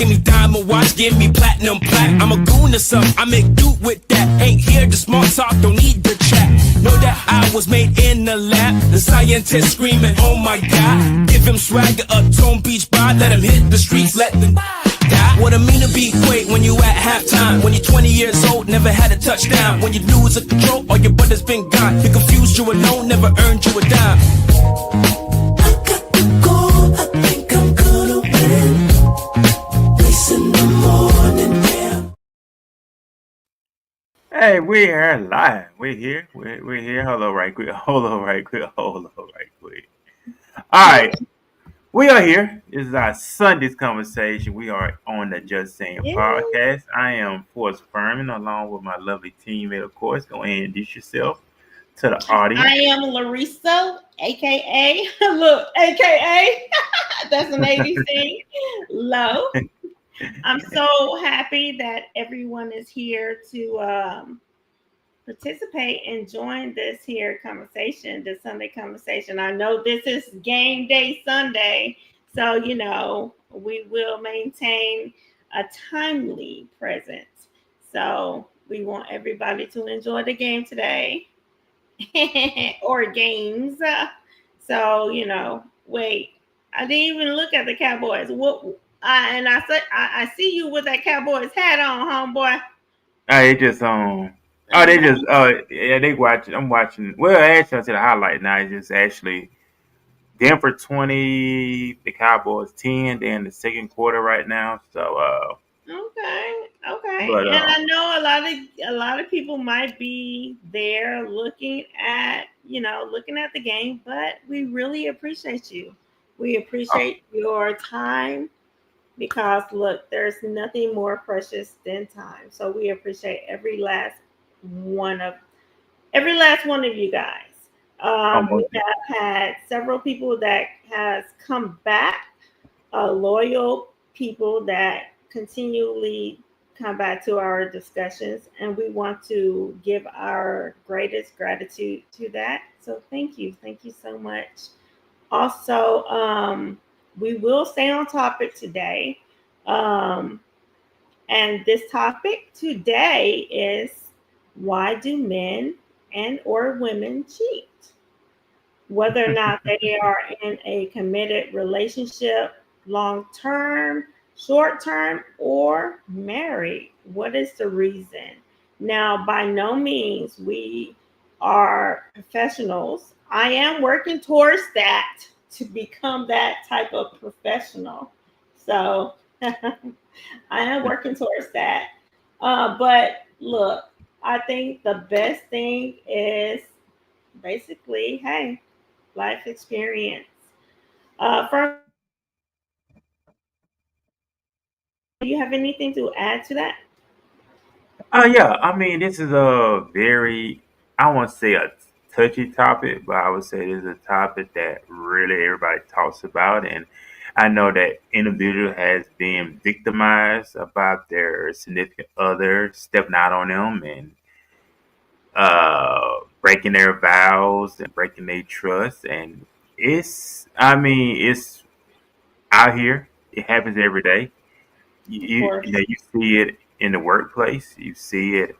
Give me diamond watch, give me platinum plaque. I'm a goon or something, I make do with that. Ain't here to small talk, don't need the chat. Know that I was made in the lab. The scientist screaming, oh my god. Give him swagger up, Tone Beach by. Let him hit the streets, let them die. What it mean to be great when you at halftime? When you're 20 years old, never had a touchdown. When you lose a control, all your brother's been gone. You confused, you alone, never earned you a dime. I got the goal, I think I'm gonna win. Race in the morning, yeah. Hey, we're here live. We're here. We're here. Hold on right quick. All right. We are here. This is our Sunday's conversation. We are on the Just Saying podcast. I am Forrest Ferman along with my lovely teammate, of course. Go ahead and introduce yourself to the audience. I am Laresa, aka look, aka that's an 80s thing. Low. I'm so happy that everyone is here to participate and join this here conversation, the Sunday conversation. I know this is game day Sunday, so we will maintain a timely presence. So we want everybody to enjoy the game today. Or games. So, wait, I didn't even look at the Cowboys. I said I see you with that Cowboys hat on, homeboy. They just they watching. I'm watching. Well, actually, I said the highlight now. It's just actually Denver 20, the Cowboys 10. They're in the second quarter right now. So Okay. But, and I know a lot of people might be there looking at the game, but we really appreciate you. We appreciate your time because look, there's nothing more precious than time. So we appreciate every last one of you guys. We have had several people that has come back, loyal people that continually come back to our discussions, and we want to give our greatest gratitude to that. So thank you so much. Also, we will stay on topic today, and this topic today is why do men and or women cheat? Whether or not they are in a committed relationship, long term, short term, or married. What is the reason? Now, by no means we are professionals. I am working towards that to become that type of professional. So I am working towards that. But look, I think the best thing is basically, hey, life experience. Do you have anything to add to that? yeah. I mean, this is a very, I won't say a touchy topic, but I would say this is a topic that really everybody talks about, and I know that individual has been victimized about their significant other stepping out on them and breaking their vows and breaking their trust, and it's out here. It happens every day. You see it in the workplace. You see it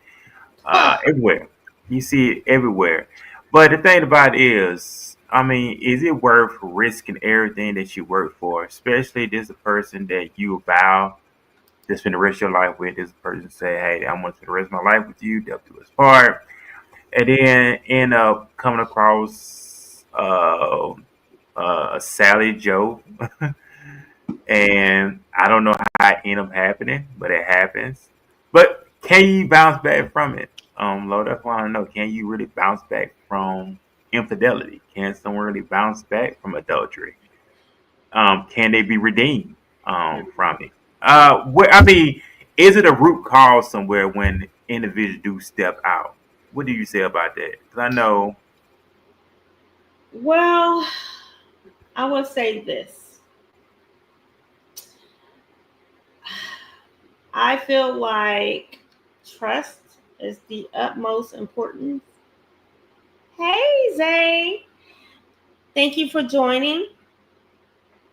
everywhere. You see it everywhere. But the thing about it is, I mean, is it worth risking everything that you work for? Especially this a person that you vow to spend the rest of your life with. This person say, "Hey, I want to spend the rest of my life with you. They'll do his part," and then end up coming across Sally Joe. And I don't know how it ended up happening, but it happens. But can you bounce back from it? Lord, that's what I want to know. Can you really bounce back from infidelity? Can someone really bounce back from adultery? Can they be redeemed from it? I mean, is it a root cause somewhere when individuals do step out? What do you say about that? Because I know. Well, I will say this. I feel like trust is the utmost importance. Hey, Zay. Thank you for joining.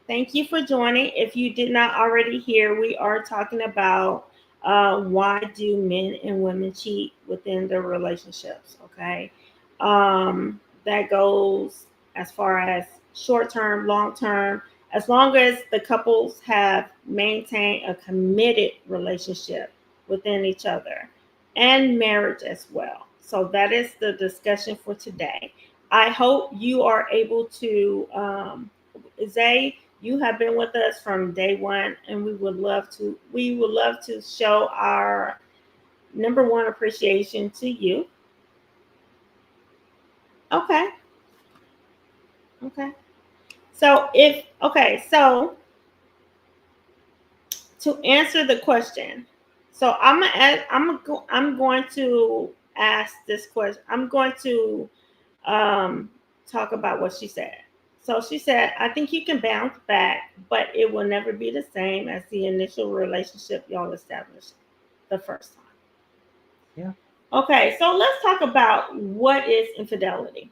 Thank you for joining. If you did not already hear, we are talking about why do men and women cheat within their relationships. Okay, that goes as far as short term, long term. As long as the couples have maintained a committed relationship within each other and marriage as well. So that is the discussion for today. I hope you are able to, Zay, you have been with us from day one, and we would love to show our number one appreciation to you. Okay. Okay. So to answer the question, so I'm going to ask this question. I'm going to um, talk about what she said. So she said, I think you can bounce back, but it will never be the same as the initial relationship y'all established the first time. Yeah. Okay, so let's talk about what is infidelity.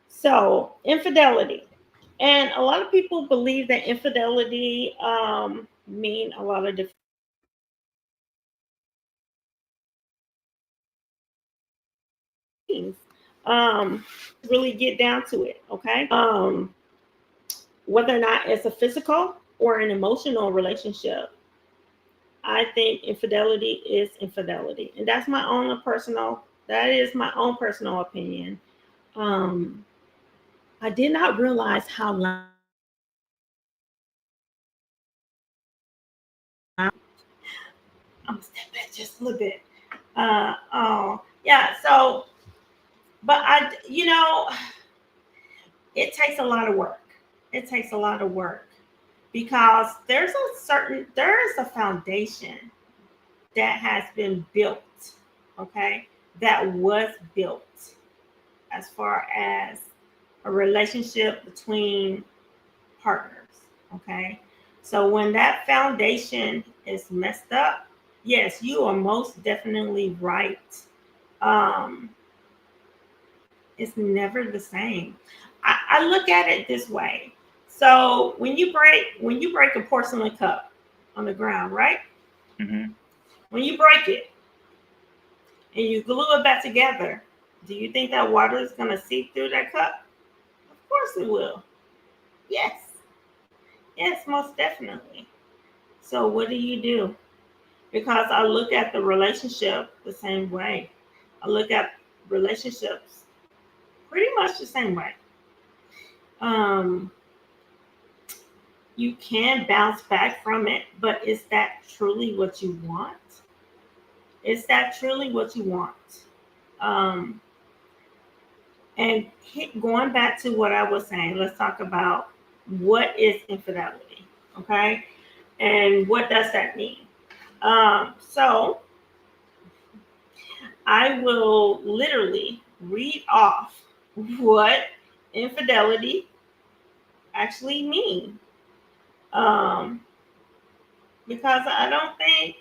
So, infidelity. And a lot of people believe that infidelity mean a lot of different things. Really get down to it, okay? Whether or not it's a physical or an emotional relationship, I think infidelity is infidelity, and that is my own personal opinion. Um, I did not realize how loud. I'm gonna step back just a little bit. Oh, yeah. So, but it takes a lot of work. It takes a lot of work because there is a foundation that has been built, okay, that was built as far as a relationship between partners, okay. So when that foundation is messed up, yes, you are most definitely right. Um, it's never the same. I look at it this way. So when you break a porcelain cup on the ground, right? Mm-hmm. When you break it and you glue it back together, do you think that water is going to seep through that cup? Of course it will. Yes. Yes, most definitely. So what do? Because I look at the relationship the same way. I look at relationships pretty much the same way. Um, you can bounce back from it, but is that truly what you want? Is that truly what you want? Um, and going back to what I was saying, let's talk about what is infidelity, okay? And what does that mean? So I will literally read off what infidelity actually mean. Um, because I don't think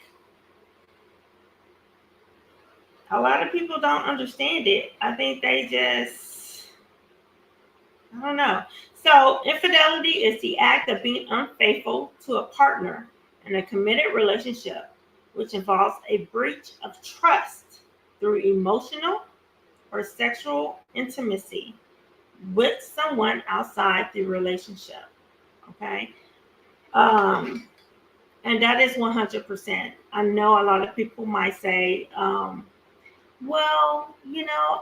a lot of people don't understand it. I think they just, I don't know. So, infidelity is the act of being unfaithful to a partner in a committed relationship, which involves a breach of trust through emotional or sexual intimacy with someone outside the relationship. Okay. Um, and that is 100%. I know a lot of people might say, well,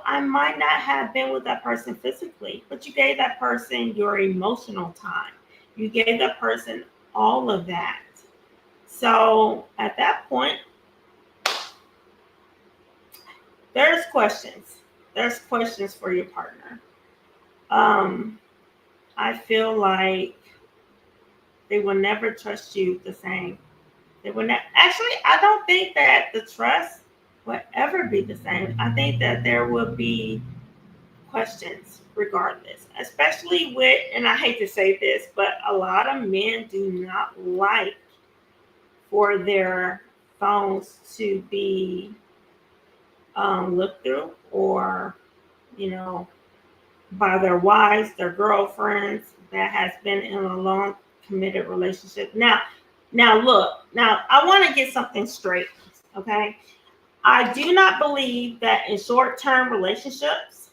I might not have been with that person physically, but you gave that person your emotional time. You gave that person all of that. So at that point, there's questions. There's questions for your partner. Um, I feel like they will never trust you the same. They will not. Actually, I don't think that the trust will ever be the same. I think that there will be questions regardless, especially with, and I hate to say this, but a lot of men do not like for their phones to be looked through or, you know, by their wives, their girlfriends, that has been in a long committed relationship. Now look, now I want to get something straight, okay? I do not believe that in short-term relationships,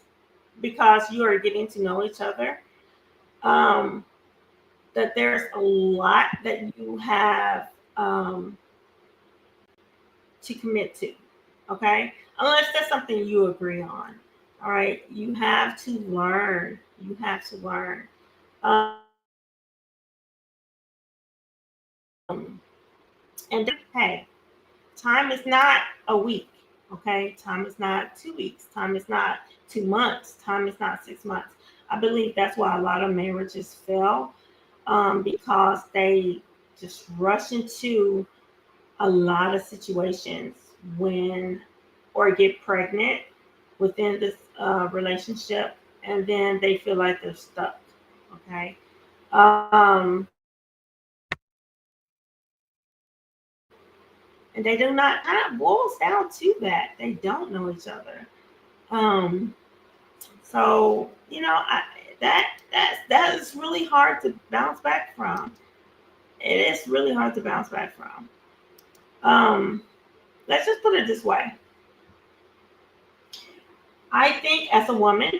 because you are getting to know each other, um, that there's a lot that you have to commit to, okay? Unless that's something you agree on. All right, you have to learn. You have to learn. Um, and hey, time is not a week, okay? Time is not 2 weeks. Time is not 2 months. Time is not 6 months. I believe that's why a lot of marriages fail, because they just rush into a lot of situations when, or get pregnant within this relationship, and then they feel like they're stuck, okay? And they do not, kind of boils down to that. They don't know each other. Um, so, that is really hard to bounce back from. It is really hard to bounce back from. Um, let's just put it this way. I think as a woman,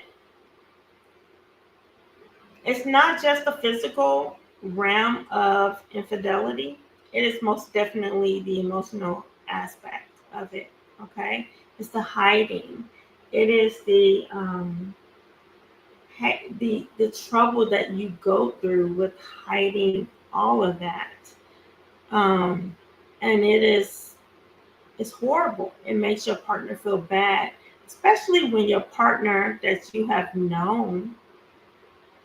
it's not just the physical realm of infidelity. It is most definitely the emotional aspect of it. Okay, it's the hiding. It is the trouble that you go through with hiding all of that. Um, and it's horrible. It makes your partner feel bad, especially when your partner that you have known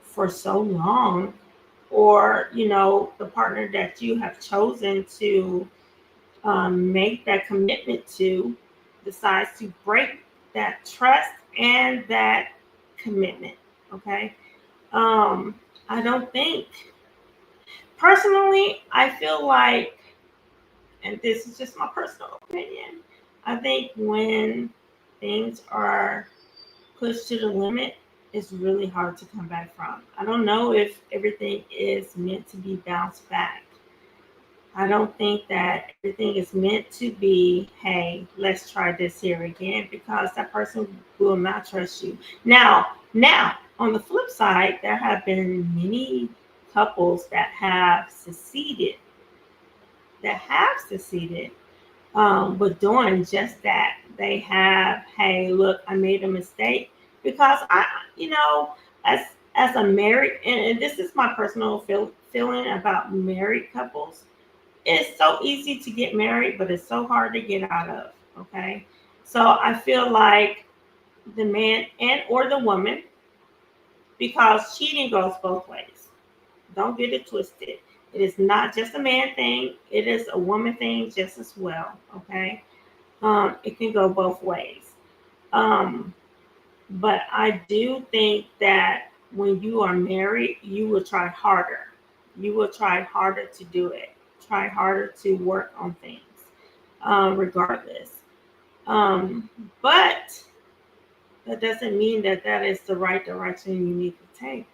for so long, or the partner that you have chosen to make that commitment to, decides to break that trust and that commitment. Okay. I don't think, personally, I feel like, and this is just my personal opinion, I think when things are pushed to the limit, it's really hard to come back from. I don't know if everything is meant to be bounced back. I don't think that everything is meant to be, hey, let's try this here again, because that person will not trust you. Now, on the flip side, there have been many couples that have succeeded with doing just that. They have, hey, look, I made a mistake, because you know, as as a married, and this is my personal feeling about married couples. It's so easy to get married, but it's so hard to get out of. Okay, so I feel like the man and or the woman, because cheating goes both ways. Don't get it twisted. It is not just a man thing; it is a woman thing just as well. Okay, it can go both ways. Um, but I do think that when you are married, you will try harder. You will try harder to do it. Try harder to work on things, regardless. Um, but that doesn't mean that that is the right direction you need to take.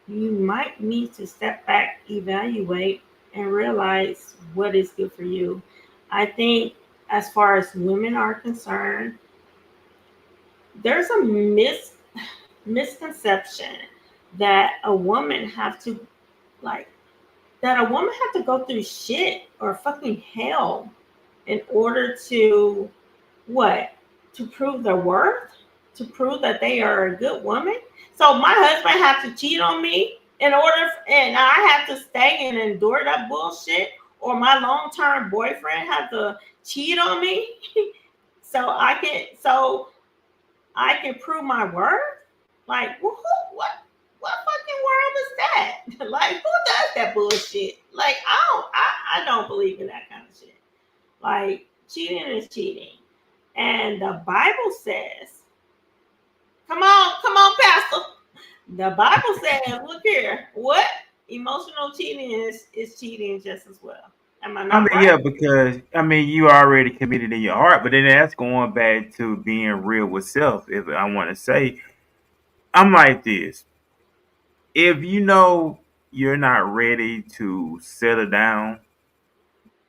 You might need to step back, evaluate, and realize what is good for you. I think, as far as women are concerned, there's a misconception that a woman have to, like, that a woman have to go through shit or fucking hell in order to, what, to prove their worth, to prove that they are a good woman. So my husband have to cheat on me in order, and I have to stay and endure that bullshit, or my long-term boyfriend have to cheat on me so I can prove my worth. Like, what fucking world is that? Like, who does that bullshit? Like, I don't believe in that kind of shit. Like, cheating is cheating. And the Bible says, come on, Pastor. The Bible says, look here, what? Emotional cheating is cheating just as well. Am I I not mean, right? yeah, because I mean, you already committed in your heart, but then that's going back to being real with self. If I want to say, I'm like this: if you know you're not ready to settle down,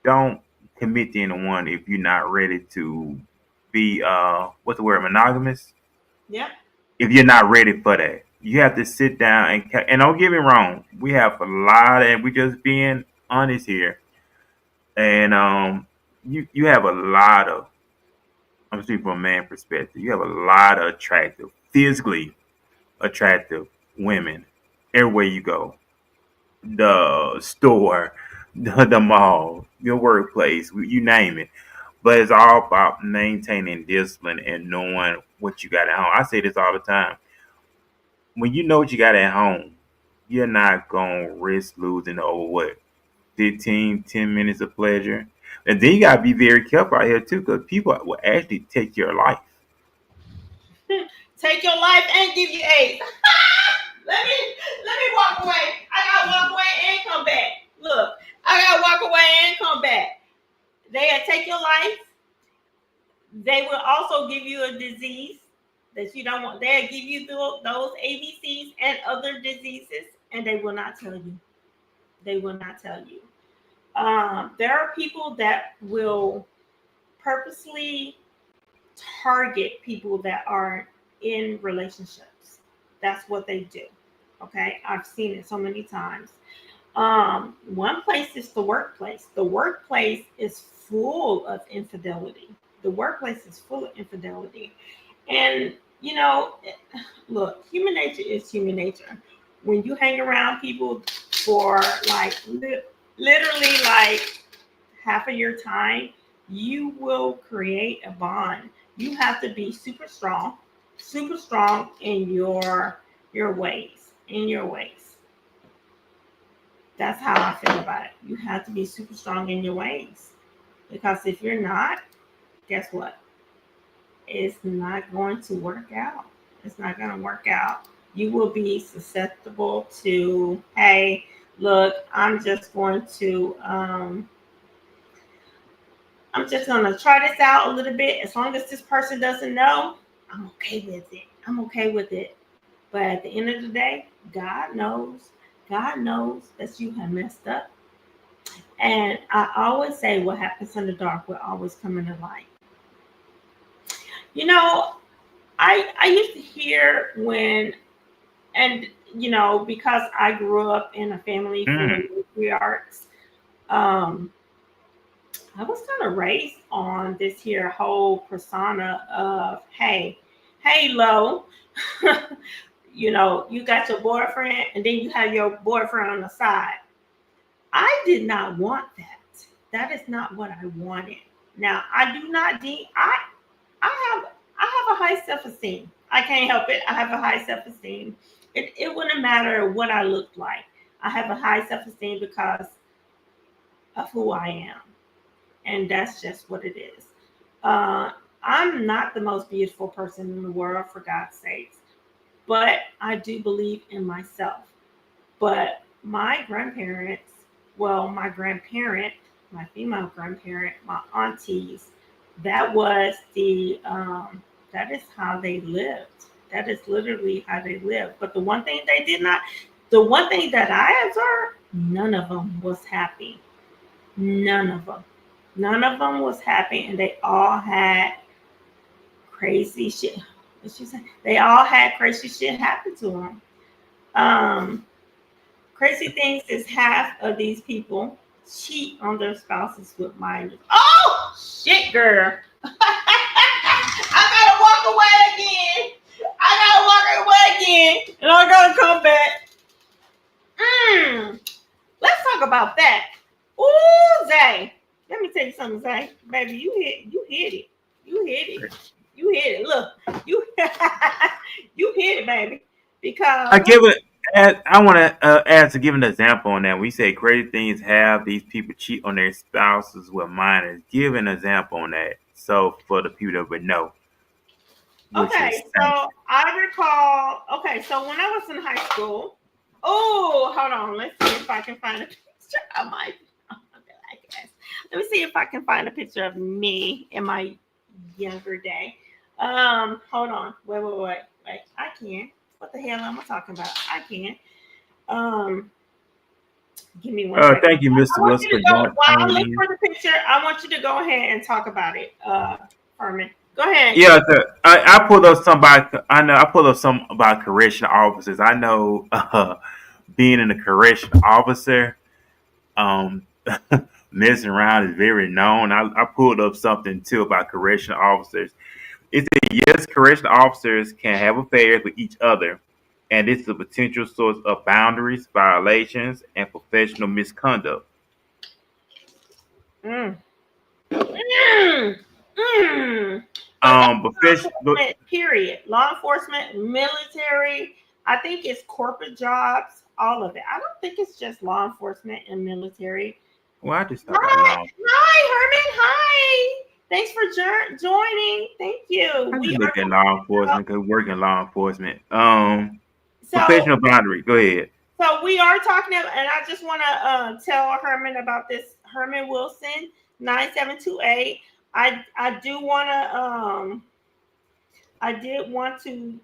don't commit to anyone if you're not ready to be what's the word, monogamous. Yep. If you're not ready for that, you have to sit down and don't get me wrong, we have a lot, and we just being honest here, and you have a lot of, I'm speaking from a man perspective, you have a lot of attractive, physically attractive women everywhere you go, the store, the mall, your workplace, you name it. But it's all about maintaining discipline and knowing what you got at home. I say this all the time. When you know what you got at home, you're not going to risk losing over what, 10 minutes of pleasure. And then you got to be very careful out here too, because people will actually take your life. Take your life and give you AIDS. let me walk away. I gotta walk away and come back. Look, I gotta walk away and come back. They'll take your life. They will also give you a disease that you don't want. They'll give you those ABCs and other diseases, and they will not tell you. They will not tell you. There are people that will purposely target people that are in relationships. That's what they do. Okay, I've seen it so many times. One place is the workplace. The workplace is full of infidelity. The workplace is full of infidelity. And, look, human nature is human nature. When you hang around people for like literally like half of your time, you will create a bond. You have to be super strong in your ways, That's how I feel about it. You have to be super strong in your ways, because if you're not, guess what? It's not going to work out. It's not going to work out. You will be susceptible to, hey, look, I'm just going to try this out a little bit. As long as this person doesn't know, I'm okay with it. But at the end of the day, God knows that you have messed up. And I always say what happens in the dark will always come in the light. I used to hear because I grew up in a family full of matriarchs, I was kind of raised on this here whole persona of, hey, Lo, you got your boyfriend and then you have your boyfriend on the side. I did not want that. That is not what I wanted. Now, I do not I have a high self-esteem. I can't help it. I have a high self-esteem. It wouldn't matter what I looked like. I have a high self-esteem because of who I am. And that's just what it is. I'm not the most beautiful person in the world, for God's sakes, but I do believe in myself. But my grandparents, my grandparent, my female grandparent, my aunties, that is how they lived. That is literally how they lived. But the one thing that I observed, none of them was happy. None of them was happy, and they all had crazy shit. What she said? They all had crazy shit happen to them. Crazy things is half of these people cheat on their spouses with minors. Oh shit, girl! I gotta walk away again, and I gotta come back. Let's talk about that. Ooh, Zay. Let me tell you something, Zay. Baby, you hit it. Look, you you hit it, baby. Because I want to add to give an example on that. We say crazy things have these people cheat on their spouses with minors. Give an example on that, so for the people that would know. Okay, so I recall. Okay, so when I was in high school. Oh, hold on. Let's see if I can find a picture of my. Let me see if I can find a picture of me in my younger day. Hold on. Wait. I can't. What the hell am I talking about? I can't. Give me 1 second. Thank you, I Mr. want Wilson, you to for go while I look joining. for the picture. I want you to go ahead and talk about it, Herman. Go ahead. Yeah, I pulled up some about. I know I pulled up some about correctional officers. I know being in a correctional officer, um, messing around is very known. I pulled up something too about correctional officers. It said yes, correctional officers can have affairs with each other, and this is a potential source of boundaries, violations, and professional misconduct. Mm. Mm. Mm. But that's law But enforcement, period. Law enforcement, military. I think it's corporate jobs, all of it. I don't think it's just law enforcement and military. well, I just thought about Hi, law. hi, Herman. Hi. Thanks for joining. Thank you. I We just are look at law talking about enforcement because we work in law enforcement. so Professional boundary. Go ahead. So we are talking about, and I just want to tell Herman about this. Herman Wilson 9728. I do want to I did want to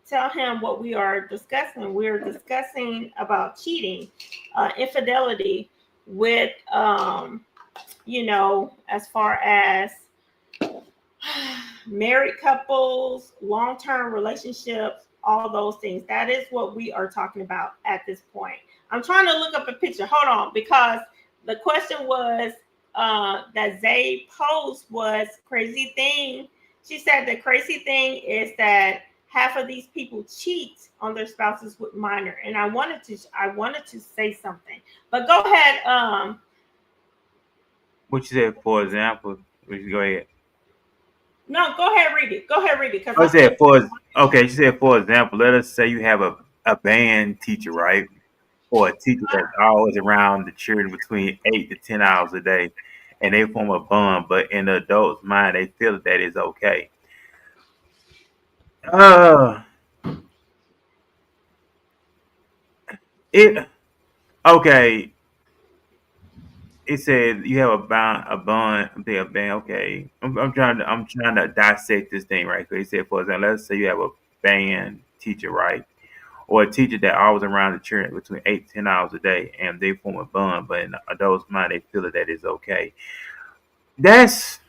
tell him what we are discussing. We're discussing about cheating, infidelity with as far as married couples, long-term relationships, all those things. That is what we are talking about at this point. I'm trying to look up a picture. Hold on, because the question was that Zay posed was crazy thing. She said the crazy thing is that half of these people cheat on their spouses with minor. And I wanted to say something, but go ahead. What you said, for example. Go ahead. No, go ahead, read it. Go ahead, read it, because I I'm still. said okay. She said, for example, let us say you have a band teacher, right? Or a teacher that's always around the children between 8 to 10 hours a day, and they form a bond. But in the adult's mind, they feel that is okay. Uh, it okay. It said you have a band. Okay, I'm trying to dissect this thing right. Because it said, for example, let's say you have a band teacher, right, or a teacher that always around the children between 8 to 10 hours a day, and they form a bond. But in the adult's mind, they feel that is okay. That's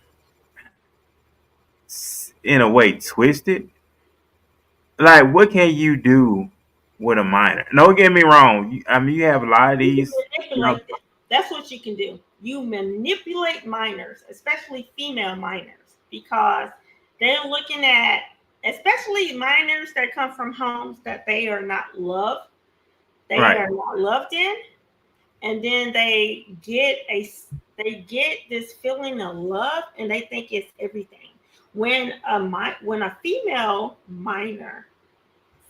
in a way twisted. Like, what can you do with a minor? Don't get me wrong. I mean, you have a lot of You can these. manipulate them. That's what you can do. You manipulate minors, especially female minors, because they're looking at, especially minors that come from homes that they are not loved, they Right. are not loved in, and then they get this feeling of love, and they think it's everything. When a female minor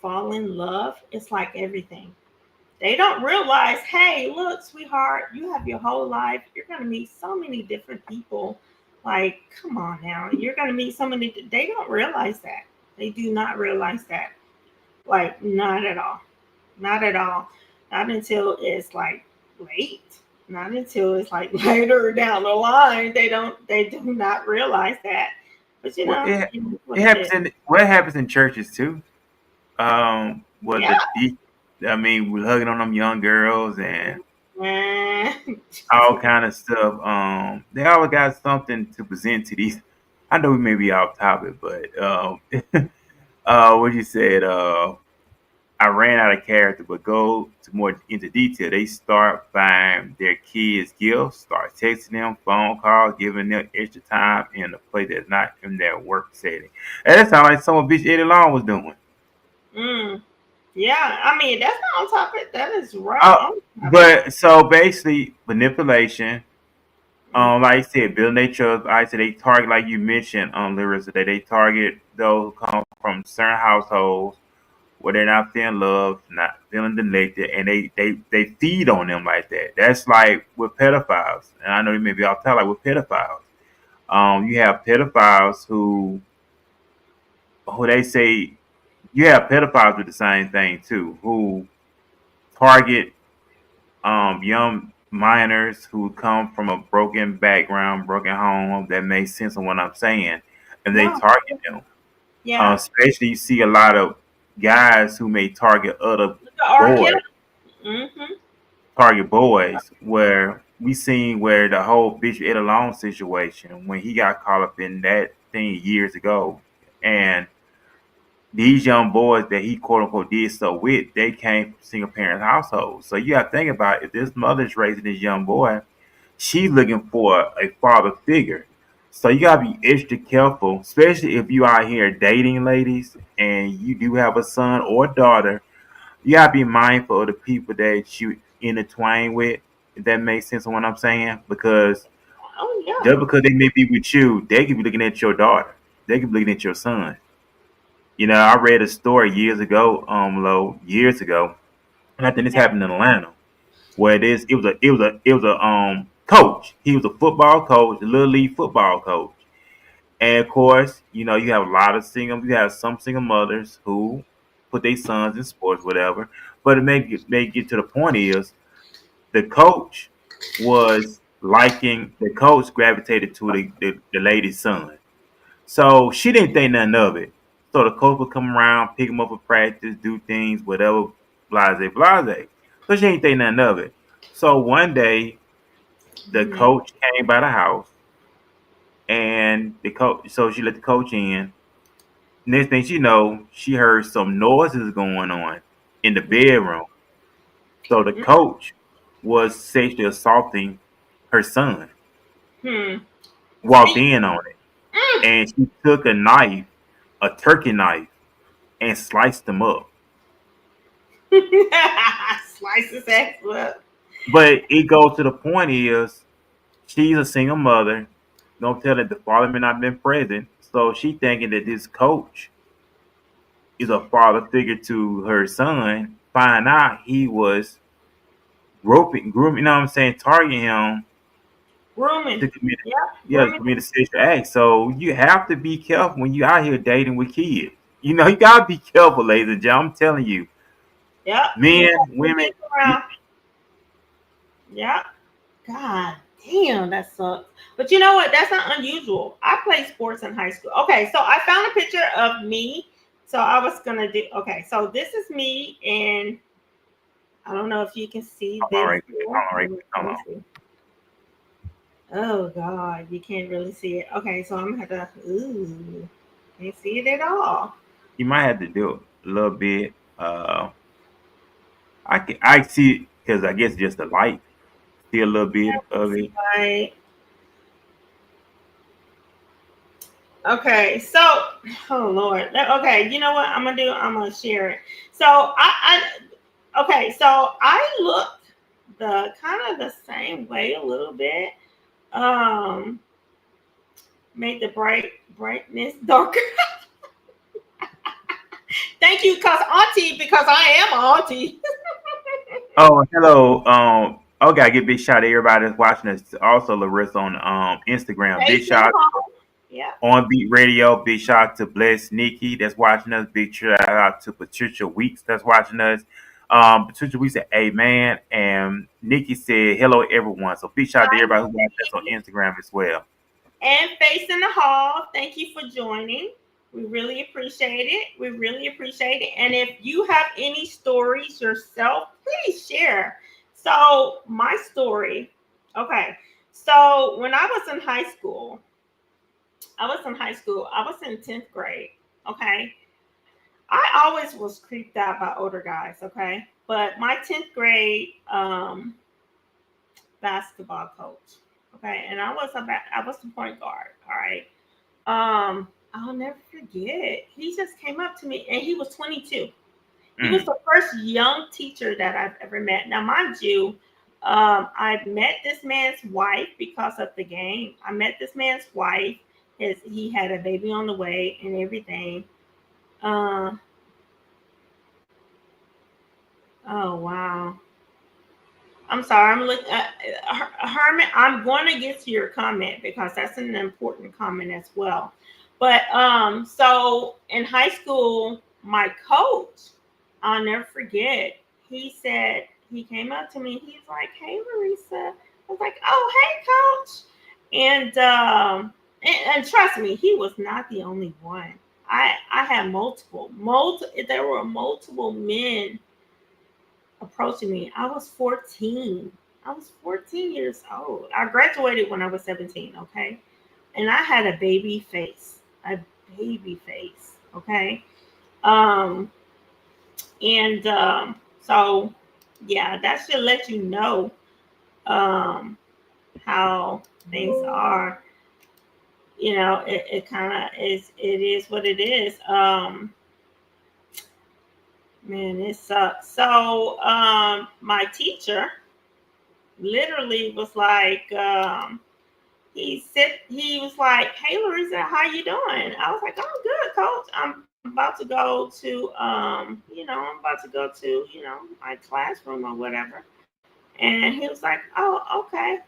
fall in love, it's like everything. They don't realize, hey, look, sweetheart, you have your whole life. You're going to meet so many different people. Like, come on now. You're going to meet so many. They don't realize that. They do not realize that. Like, not at all. Not at all. Not until it's like late. Not until it's like later down the line. They do not realize that. But Well, it is what it it happens is. in what happens in churches too. What Yeah. I mean, we're hugging on them young girls and Man. all kind of stuff. They always got something to present to these. I know we may be off topic, but what you said. I ran out of character, but go to more into detail. They start buying their kids gifts, start texting them, phone calls, giving them extra time in a place that's not in their work setting. And that sounds like some bitch Eddie Long was doing. Mm. Yeah, I mean that's not on topic. That is right Uh, on topic. but so basically manipulation. Mm. Like I said, building their trust. I said they target, like you mentioned, Larissa, that they target those who come from certain households where they're not feeling loved, not feeling neglected, and they feed on them like that. That's like with pedophiles, and I know you may be off topic, like with pedophiles. You have pedophiles who they say you have pedophiles with the same thing too, who target young minors who come from a broken background, broken home. That makes sense of what I'm saying, and they No, target them. yeah. Especially you see a lot of guys who may target other Look at R. boys, Kelly. Mm-hmm. Target Boys, where we seen where the whole Bishop Ed Alone situation when he got caught up in that thing years ago, and these young boys that he quote unquote did so with, they came from single parent households. So you got to think about if this mother's raising this young boy, she's looking for a father figure. So you gotta be extra careful, especially if you out here dating ladies and you do have a son or daughter. You gotta be mindful of the people that you intertwine with. If that makes sense of what I'm saying, because Oh yeah. just because they may be with you, they could be looking at your daughter. They could be looking at your son. I read a story years ago, and I think this happened in Atlanta, where it was a coach. He was a football coach, a little league football coach. And of course, you have a lot of you have some single mothers who put their sons in sports, whatever. But it may get to the point is the coach the coach gravitated to the lady's son. So she didn't think nothing of it. So the coach would come around, pick him up for practice, do things, whatever, blase, blase. So she didn't think nothing of it. So one day, the Mhm. coach came by the house, and so she let the coach in. Next thing she know, she heard some noises going on in the bedroom. So the coach was sexually assaulting her son. Hmm. Walked in on it, and she took a knife, a turkey knife, and sliced him up. Slices ass up. But it goes to the point is she's a single mother. Don't tell that the father may not have been present. So she thinking that this coach is a father figure to her son. Find out he was grooming, you know what I'm saying, targeting him Grooming. to commit Yep. to Grooming. commit a sexual act. So you have to be careful when you out here dating with kids. You gotta be careful, ladies and gentlemen. I'm telling you, Yep. You men, got some women, kids around. Yep. God damn, that sucks. But you know what? That's not unusual. I played sports in high school. Okay, so I found a picture of me. So I was gonna do. Okay, so this is me, and I don't know if you can see hold on this right quick, here. hold on right Let me, quick, let hold me on. see. Oh God, you can't really see it. Okay, so I'm gonna have to. Ooh, can't see it at all. You might have to do it a little bit. I see it because I guess just the light. See a little bit of it. Right. Okay, so oh Lord. Okay, you know what I'm gonna do? I'm gonna share it. So okay, so I look the kind of the same way a little bit. Um, make the brightness darker. Thank you, cause auntie, because I am auntie. Oh, hello. Okay, I give big shout out to everybody that's watching us. Also, Larissa on Instagram. Big Face in shout the out hall. Yeah. on Beat Radio. Big shout out to Bless Nikki that's watching us. Big shout out to Patricia Weeks that's watching us. Patricia Weeks said, "Amen," and Nikki said, "Hello, everyone." So big shout out to everybody who's watching us on Instagram as well. And Face in the Hall, thank you for joining. We really appreciate it. We really appreciate it. And if you have any stories yourself, please share. So, my story, okay. So, when I was in high school, I was in 10th grade, okay. I always was creeped out by older guys, okay. But my 10th grade basketball coach, okay, and I was the point guard, all right. I'll never forget. He just came up to me and he was 22. He was Mm. the first young teacher that I've ever met. Now, mind you, I met this man's wife because of the game. I met this man's wife. He had a baby on the way and everything. Uh, oh wow. I'm sorry. I'm looking at Herman. I'm going to get to your comment because that's an important comment as well. But so in high school, my coach, I'll never forget. He said he came up to me. He's like, "Hey, Larissa." I was like, "Oh, hey, coach." And trust me, he was not the only one. I had multiple. There were multiple men approaching me. I was 14. I was 14 years old. I graduated when I was 17, okay? And I had a baby face. A baby face, okay? Um, and so yeah, that should let you know um how things are. You know, it kind of is, it is what it is. Man, it sucks. So my teacher literally was like, he was like, "Hey Larissa, how you doing?" I was like, "Oh, good, coach. I'm about to go to I'm about to go to, my classroom or whatever." And he was like, "Oh, okay."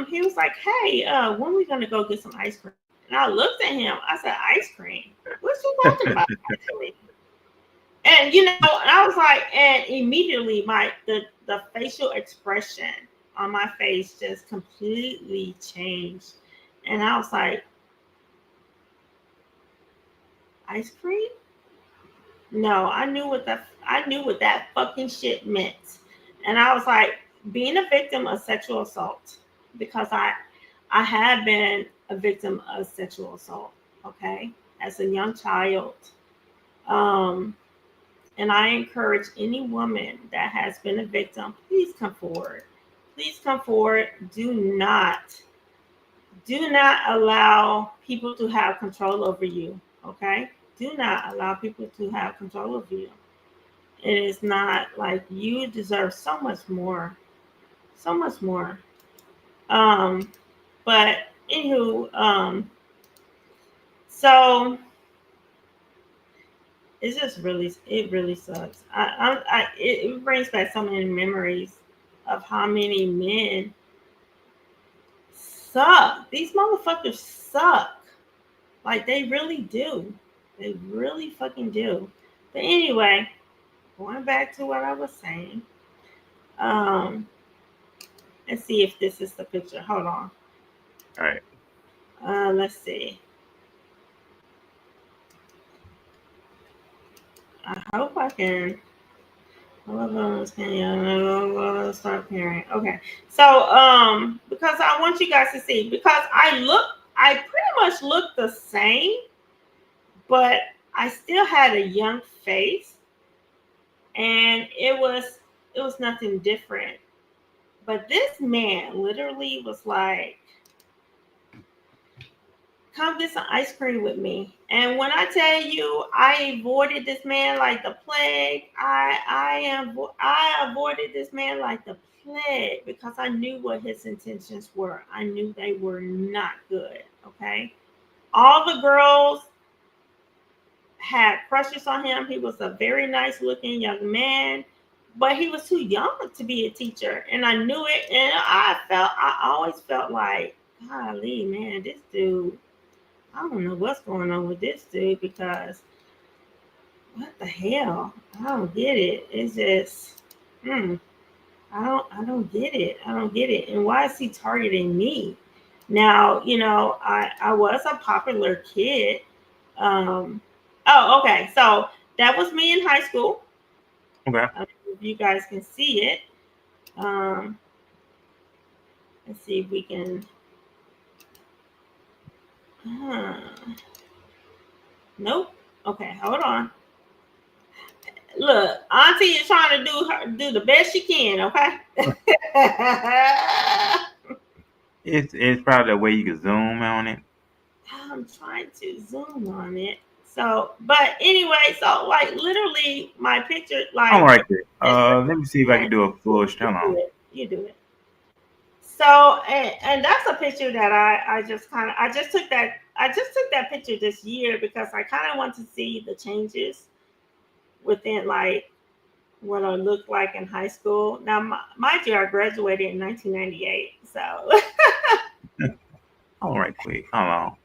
He was like, "Hey, when we gonna go get some ice cream?" And I looked at him. I said, "Ice cream? What you talking about, actually?" And and I was like, and immediately the facial expression on my face just completely changed. And I was like, "Ice cream?" No, I knew what that fucking shit meant. And I was like, being a victim of sexual assault, because I had been a victim of sexual assault, okay, as a young child. Um, and I encourage any woman that has been a victim, please come forward. Please come forward. Do not allow people to have control over you, okay? Do not allow people to have control over you. It is not like, you deserve so much more, so much more. Um, but anywho, so it's just really, it really sucks. It brings back so many memories of how many men suck. These motherfuckers suck. Like, they really do. They really fucking do. But anyway, going back to what I was saying. Let's see if this is the picture. Hold on. All right. Let's see. I hope I can. Start pairing. Okay. So because I want you guys to see, because I pretty much look the same, but I still had a young face, and it was nothing different. But this man literally was like, "Come get some ice cream with me." And when I tell you, I avoided this man like the plague. I avoided this man like the plague, because I knew what his intentions were. I knew they were not good. Okay. All the girls had crushes on him. He was a very nice looking young man, but he was too young to be a teacher. And I knew it. And I always felt like, golly, man, this dude, I don't know what's going on with this dude, because what the hell? I don't get it. It's just, I don't get it. I don't get it. And why is he targeting me? Now, I was a popular kid. Oh, okay. So that was me in high school. Okay. I don't know if you guys can see it. Um, let's see if we can. Uh, nope. Okay, hold on. Look, Auntie is trying to do the best she can. Okay. It's probably a way you can zoom on it. I'm trying to zoom on it. So, but anyway, so like literally my picture, All like right there. this. Let me see if I can do a full. Hold You do on. it. You do it. So, and that's a picture that I just took that picture this year, because I kind of want to see the changes within, like, what I looked like in high school. Now, mind you, I graduated in 1998. So, All right, quick. Hold on.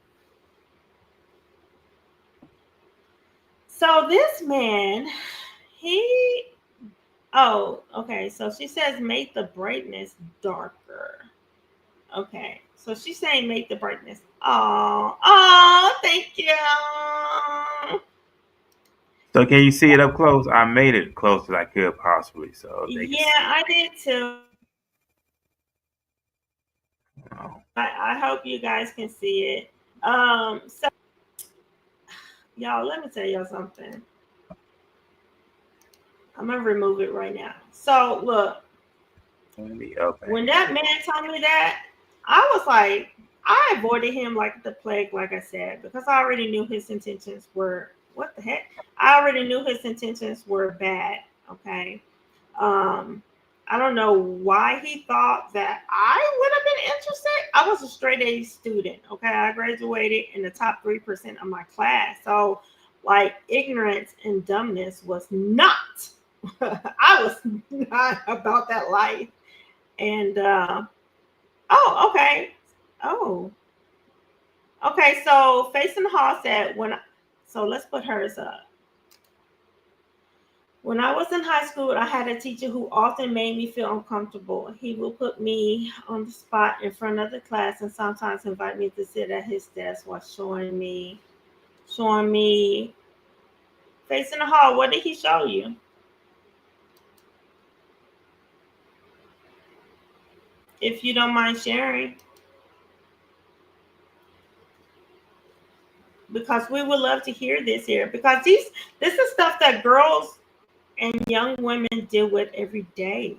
so this man, he, oh, okay. So she says, make the brightness darker. Okay. So she's saying, make the brightness. Oh, thank you. So can you see it up close? I made it close as I could possibly, so they can Yeah, see it. I did too. Oh. I hope you guys can see it. So y'all, let me tell y'all something. I'm gonna remove it right now. So look, Let me open when it. that man told me that, I was like, I avoided him like the plague, like I said, because I already knew his intentions were what the heck? I already knew his intentions were bad. Okay. Um, I don't know why he thought that I would have been interested. I was a straight A student. Okay. I graduated in the top 3% of my class. So like ignorance and dumbness was not I was not about that life. And oh, okay. Oh, okay. So Facing the Hall said so let's put hers up. When I was in high school, I had a teacher who often made me feel uncomfortable. He would put me on the spot in front of the class and sometimes invite me to sit at his desk while showing me Facing the Hall. What did he show you? If you don't mind sharing, because we would love to hear this here. Because this is stuff that girls and young women deal with every day.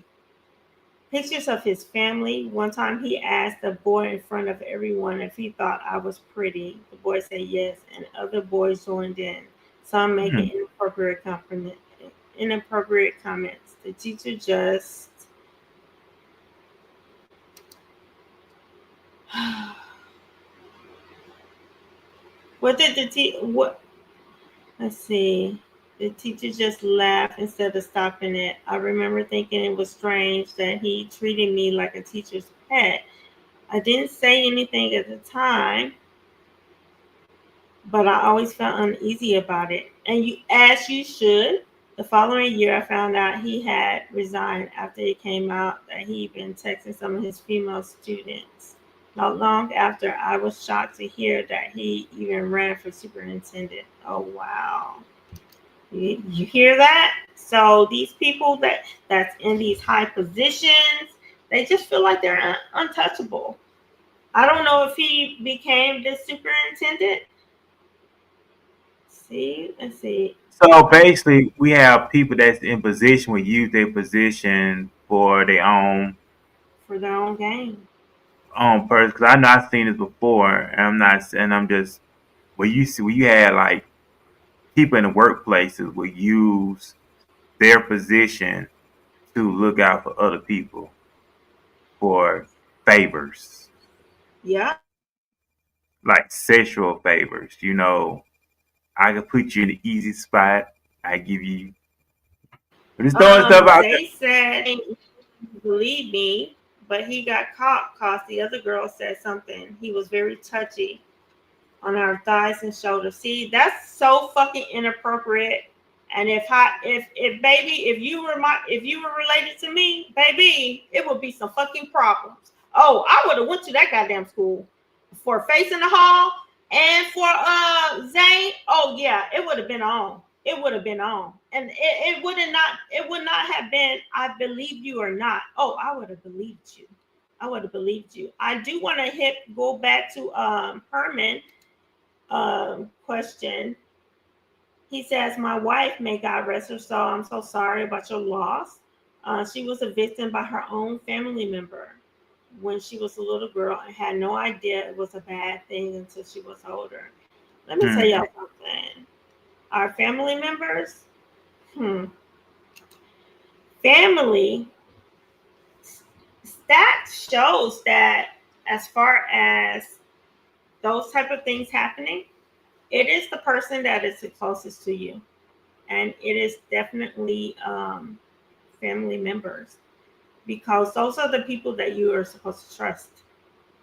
Pictures of his family. One time he asked a boy in front of everyone if he thought I was pretty. The boy said yes, and other boys joined in, some making Hmm. inappropriate comments. The teacher just what did the what let's see. The teacher just laughed instead of stopping it. I remember thinking it was strange that he treated me like a teacher's pet. I didn't say anything at the time, but I always felt uneasy about it. And as you should. The following year, I found out he had resigned after it came out that he'd been texting some of his female students. Not long after, I was shocked to hear that he even ran for superintendent. Oh wow! You hear that? So these people that's in these high positions, they just feel like they're untouchable. I don't know if he became the superintendent. See, let's see. So basically, we have people that's in position will use their position for their For their own game. own person. Because I know I've seen this before, and I'm not, and I'm just where you had like people in the workplaces will use their position to look out for other people for favors, Yeah. like sexual favors. You know, I can put you in the easy spot. I give you, but it's throwing stuff out there. Zay said he didn't believe me, but he got caught because the other girl said something. He was very touchy on our thighs and shoulders. See, that's so fucking inappropriate. And if baby, if you were related to me, baby, it would be some fucking problems. Oh, I would have went to that goddamn school for Facing the Hall and for Zane. Oh yeah, it would have been on. It would have been on. And it would not have been I believe you or not. Oh, I would have believed you. I would have believed you. I do want to go back to Herman question. He says, my wife, may God rest her soul, I'm so sorry about your loss. She was a victim by her own family member when she was a little girl and had no idea it was a bad thing until she was older. Let me tell Hmm. y'all something. Our family members, family, that shows that as far as those type of things happening, it is the person that is the closest to you. And it is definitely family members because those are the people that you are supposed to trust.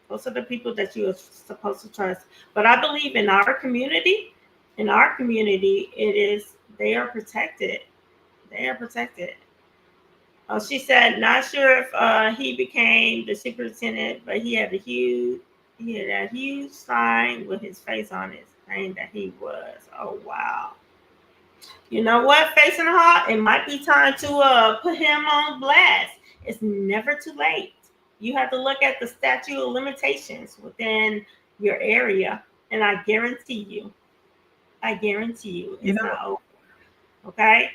Those are the people that you are supposed to trust. But I believe in our community, it is they are protected. They are protected. She said, not sure if he became the superintendent, but he had a huge sign with his face on it saying that he was. Oh wow. You know what, Facing the Hawk? It might be time to put him on blast. It's never too late. You have to look at the statute of limitations within your area, and I guarantee you, You it's know, not over. Okay.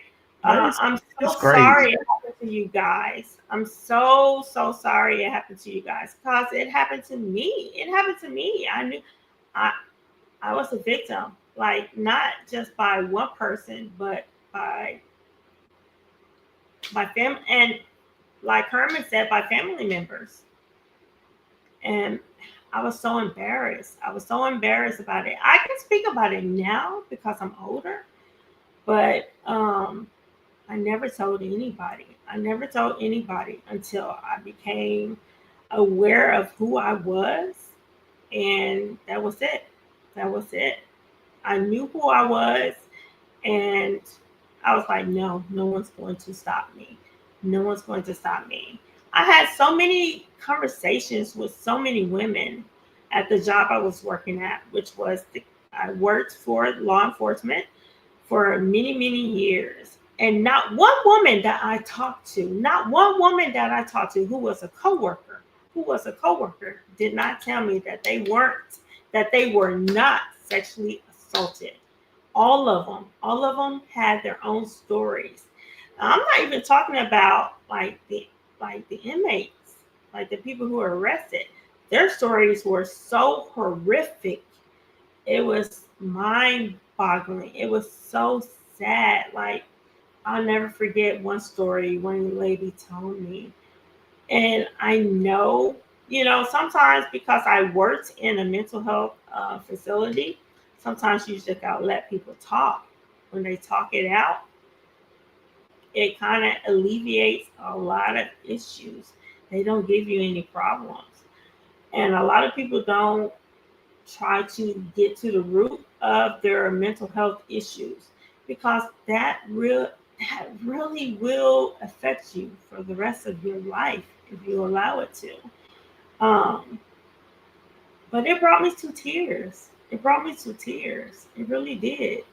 it's I'm it's so crazy. sorry it happened to you guys. I'm so sorry it happened to you guys because it happened to me. It happened to me. I I was a victim, like not just by one person, but by family, and like Herman said, by family members. And I was so embarrassed. I was so embarrassed about it. I can speak about it now because I'm older, but I never told anybody. I never told anybody until I became aware of who I was, and that was it. That was it. I knew who I was, and I was like, no, no one's going to stop me. No one's going to stop me. I had so many conversations with so many women at the job I was working at, which was I worked for law enforcement for many, many years. And not one woman that I talked to, not one woman that I talked to who was a coworker, did not tell me that they were not sexually assaulted. All of them had their own stories. I'm not even talking about like the inmates, like the people who were arrested. Their stories were so horrific. It was mind boggling. It was so sad. Like, I'll never forget one story one lady told me. And I know, sometimes because I worked in a mental health facility, sometimes you just gotta let people talk. When they talk it out, it kind of alleviates a lot of issues. They don't give you any problems. And a lot of people don't try to get to the root of their mental health issues because that really will affect you for the rest of your life if you allow it to. Um, but it brought me to tears. It brought me to tears. It really did.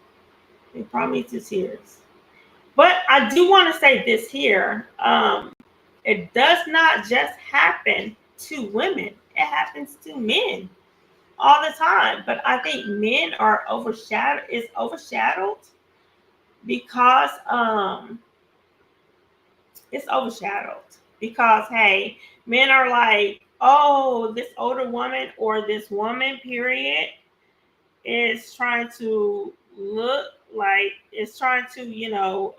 It brought me to tears. But I do want to say this here. It does not just happen to women. It happens to men all the time. But I think men are overshadowed because it's overshadowed because hey, men are like, oh, this older woman or this woman, period, is trying to look like it's trying to,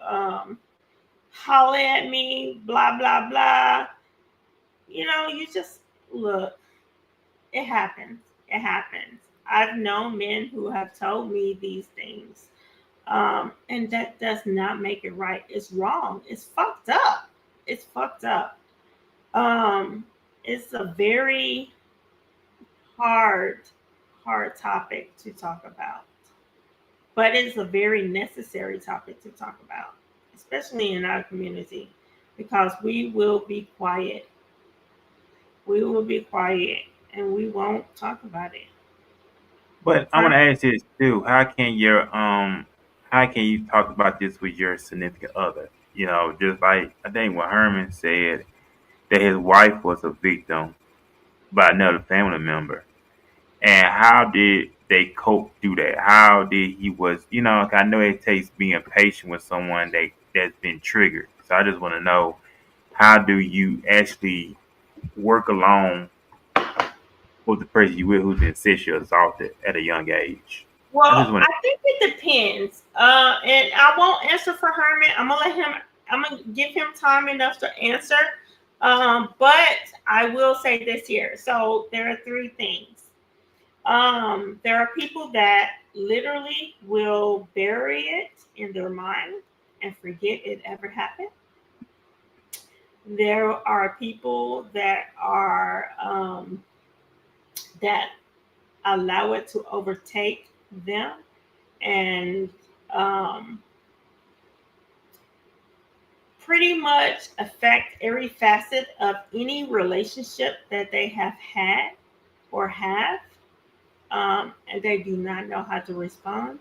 holler at me, blah blah blah. You just look. It happens. It happens. I've known men who have told me these things, and that does not make it right. It's wrong. It's fucked up. It's fucked up. Um, it's a very hard, hard topic to talk about, but it's a very necessary topic to talk about, especially in our community, because we will be quiet. We will be quiet, and we won't talk about it. But I Huh? want to ask this too: how can you talk about this with your significant other? You know, just like I think what Herman said that his wife was a victim by another family member, and how did they cope through that? How did he was? You know, I know it takes being patient with someone that's been triggered. So I just want to know how do you actually work along with the person you with who's been sexually assaulted at a young age? I just Well, want I think it depends. And I won't answer for Herman. I'm gonna give him time enough to answer. But I will say this here. So there are three things. There are people that literally will bury it in their mind and forget it ever happened. There are people that allow it to overtake them and um, pretty much affect every facet of any relationship that they have had or have, and they do not know how to respond.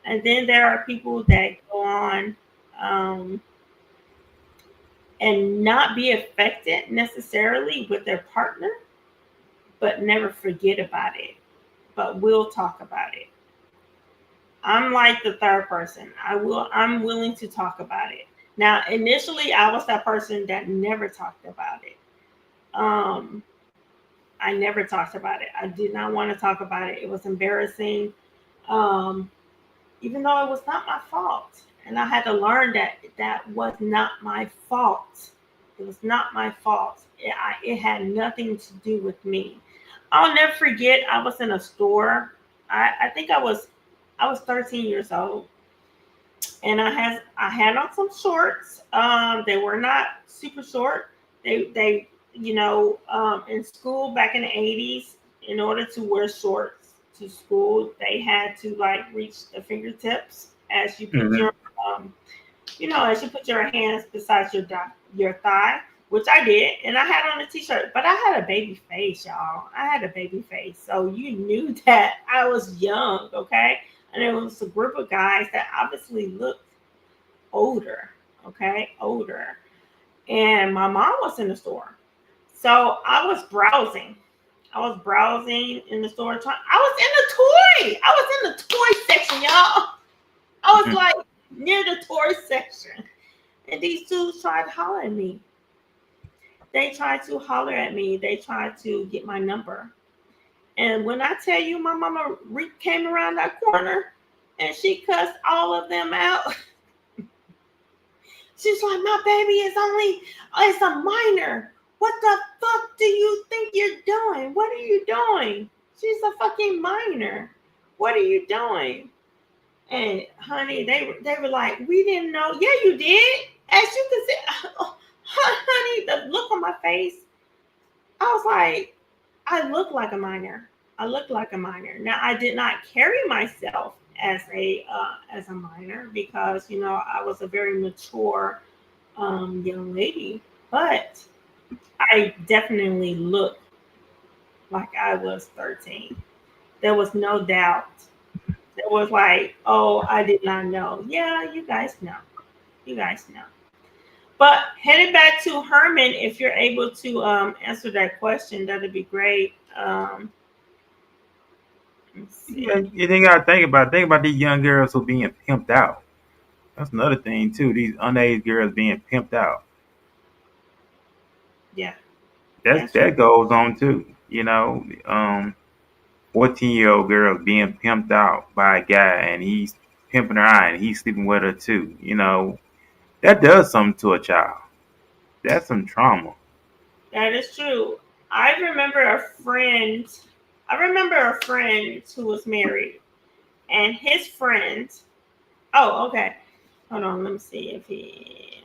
And then there are people that go on and not be affected necessarily with their partner, but never forget about it, but will talk about it. I'm like the third person. I'm willing to talk about it. Now, initially I was that person that never talked about it. I never talked about it. I did not want to talk about it. It was embarrassing. Um, Even though it was not my fault. And I had to learn that that was not my fault. It was not my fault. It had nothing to do with me. I'll never forget. I was in a store. I think I was 13 years old, and I had on some shorts. They were not super short. They in school back in the 80s, in order to wear shorts to school, they had to like reach the fingertips as you put Hmm. um, as you put your hands beside your thigh, which I did, and I had on a t-shirt, but I had a baby face, y'all. I had a baby face, so you knew that I was young, okay? And it was a group of guys that obviously looked older, okay, older. And my mom was in the store, so I was browsing. I was browsing in the store. I was in the toy section, y'all. I was like near the toy section. And these dudes tried to holler at me. They tried to holler at me. They tried to get my number. And when I tell you my mama came around that corner and she cussed all of them out, she's like, my baby is a minor. What the fuck do you think you're doing? What are you doing? She's a fucking minor. What are you doing? And honey, they were like, we didn't know. Yeah, you did. As you can see, honey, the look on my face, I was like, I look like a minor. I look like a minor. Now, I did not carry myself as a minor because I was a very mature young lady, but I definitely looked like I was 13. There was no doubt. It was like, oh, I did not know. Yeah, you guys know. You guys know. But heading back to Herman, if you're able to answer that question, that'd be great. Let's Yeah, see. you think I think about these young girls who being pimped out. That's another thing too. These underage girls being pimped out. Yeah, That that's true. that goes on too. 14-year-old girl being pimped out by a guy and he's pimping her out and he's sleeping with her too. That does something to a child. That's some trauma. That is true. I remember a friend. I remember a friend who was married, and his friend. Oh, okay. Hold on. Let me see if he.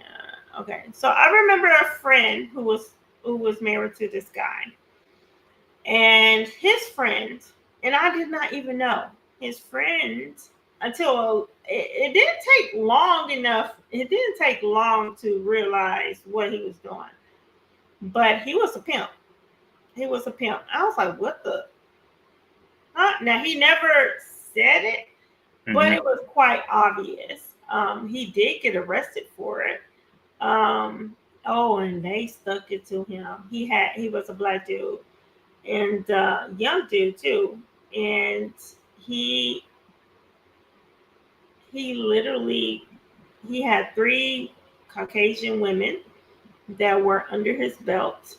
Okay. So I remember a friend who was married to this guy, and his friend, and I did not even know his friend until it didn't take long enough. It didn't take long to realize what he was doing, but he was a pimp. He was a pimp. I was like, what the? Huh? Now, he never said it, but Hmm. it was quite obvious. He did get arrested for it. Oh, and they stuck it to him. He was a black dude and young dude too, and he he literally he had three Caucasian women that were under his belt.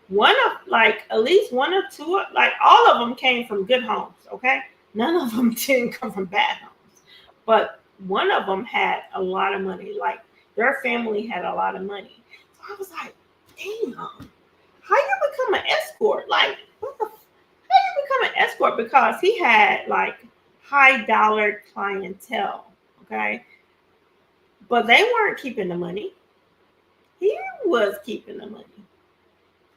One of like at least one or two, like all of them came from good homes. Okay, none of them didn't come from bad homes, but one of them had a lot of money. Like their family had a lot of money. So I was like, damn, how you become an escort? Like what the? How you become an escort? Because he had like high dollar clientele. Okay, but they weren't keeping the money. He was keeping the money.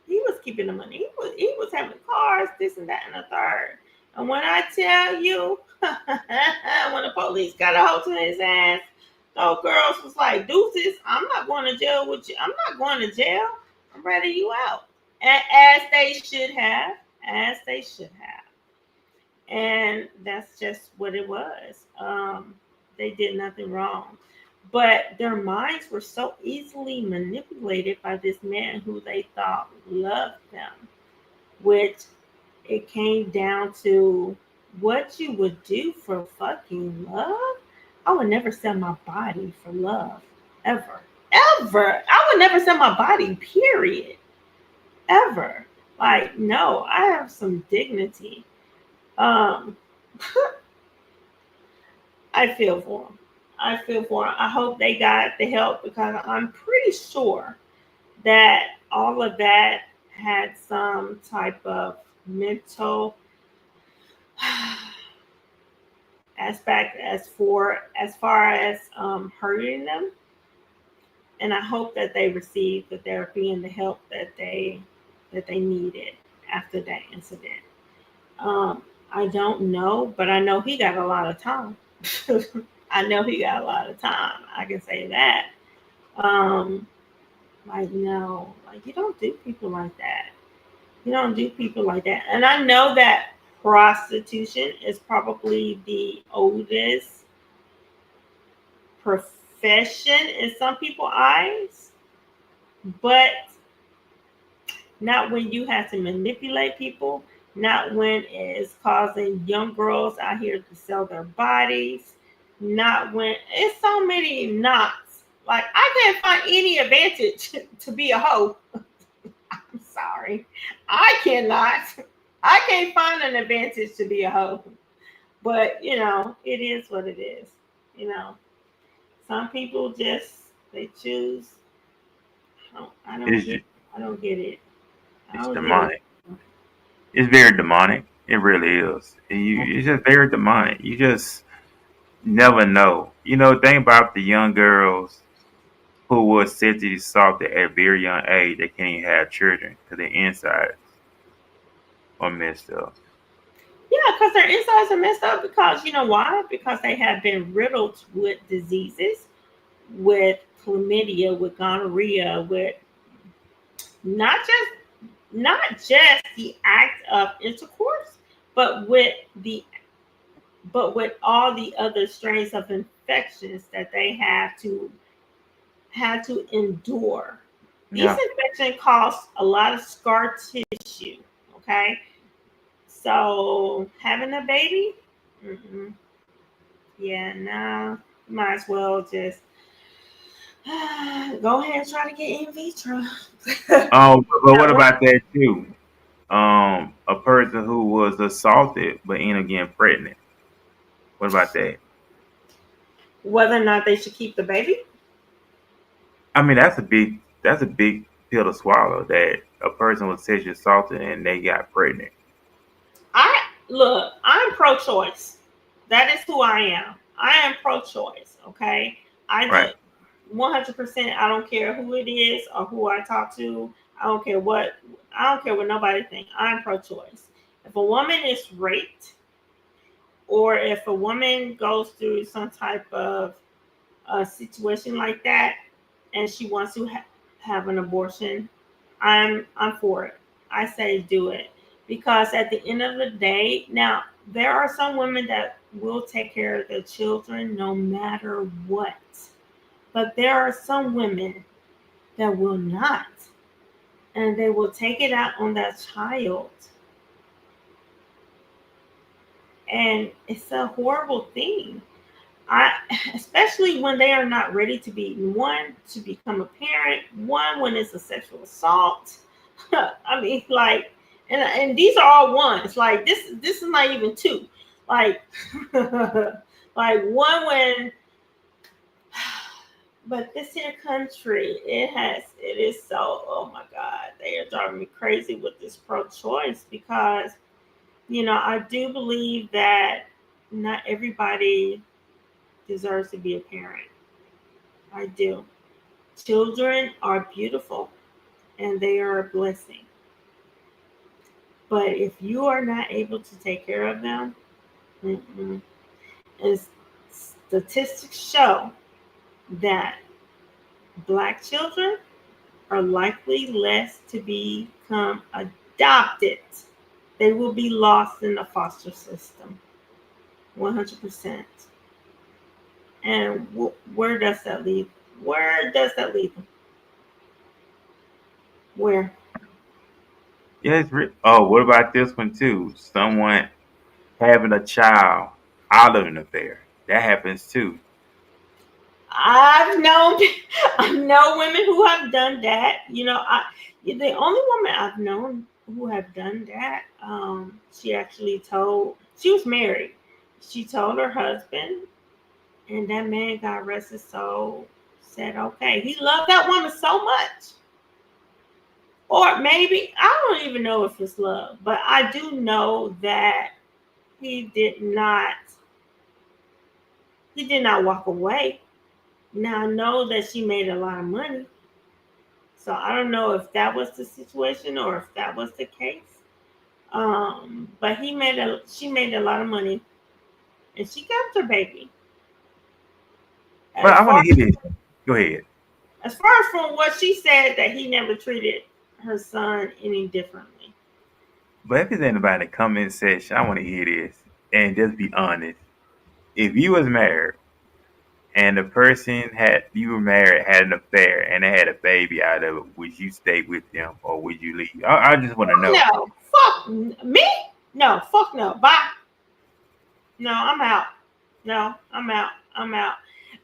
He was keeping the money. He was having cars, this and that and the third. And when I tell you, when the police got a hold of his ass, those girls was like, "Deuces, I'm not going to jail with you. I'm not going to jail. I'm ready you out." And as they should have, as they should have. And that's just what it was. They did nothing wrong. But their minds were so easily manipulated by this man who they thought loved them, which it came down to what you would do for fucking love. I would never sell my body for love. Ever. Ever. I would never sell my body, period. Ever. Like, no, I have some dignity. Um, I feel for them. I feel for them. I hope they got the help because I'm pretty sure that all of that had some type of mental aspect as far as hurting them. And I hope that they received the therapy and the help that they needed after that incident. I don't know, but I know he got a lot of time. I know he got a lot of time. I can say that. Like, no, like you don't do people like that. You don't do people like that. And I know that prostitution is probably the oldest profession in some people's eyes, but not when you have to manipulate people, not when it's causing young girls out here to sell their bodies, not when it's so many knots. Like, I can't find any advantage to be a hoe. I'm sorry. I cannot. I can't find an advantage to be a hoe. But, it is what it is. Some people just, they choose. I don't It's get just, it. I don't get it. I it's don't get it. demonic. It's very demonic. It really is. It's just very demonic. You just never know. Think about the young girls who were sexually assaulted at a very young age. They can't even have children because their insides are messed up. Yeah, because their insides are messed up because you know why? Because they have been riddled with diseases, with chlamydia, with gonorrhea, with not just the act of intercourse, but with all the other strains of infections that they had to endure. These Yeah. infections cause a lot of scar tissue. Okay, so having a baby, mm-mm. Yeah, nah, you might as well just go ahead and try to get in vitro. But what about that too? A person who was assaulted but ended up getting pregnant. What about that? Whether or not they should keep the baby, I mean, that's a big pill to swallow. That a person was sexually assaulted and they got pregnant. I'm pro-choice. That is who I am. I am pro-choice. Okay, I do Right. 100%. I don't care who it is or who I talk to. I don't care what. I don't care what nobody thinks. I'm pro-choice. If a woman is raped, or if a woman goes through some type of a situation like that, and she wants to have an abortion, I'm for it. I say do it because at the end of the day, now there are some women that will take care of their children no matter what, but there are some women that will not, and they will take it out on that child, and it's a horrible thing. I especially when they are not ready to be one to become a parent, one when it's a sexual assault. I mean, like, and these are all ones. Like this is not even two. Like, like one when. But this here country, it is so. Oh my God, they are driving me crazy with this pro-choice because I do believe that not everybody deserves to be a parent. I do. Children are beautiful and they are a blessing. But if you are not able to take care of them, mm-mm. And statistics show that Black children are likely less to become adopted they will be lost in the foster system. 100%. And where does that leave? Where does that leave them? Where? Yeah, oh, what about this one too? Someone having a child out of an affair. That happens too. I've known I know women who have done that. The only woman I've known who have done that, she actually told she was married. She told her husband, and that man got arrested. So said, okay, he loved that woman so much, or maybe I don't even know if it's love, but I do know that he did not. He did not walk away. Now I know that she made a lot of money. So I don't know if that was the situation or if that was the case. But she made a lot of money, and she kept her baby. But As I want far to hear this. Go ahead. as far as from what she said, that he never treated her son any differently. But if there's anybody in the comment section, I want to hear this and just be honest. If you was married and the person had you were married had an affair and they had a baby out of it, would you stay with them or would you leave? I just want to know. No, fuck me. No, fuck no. Bye. No, I'm out. No, I'm out. I'm out.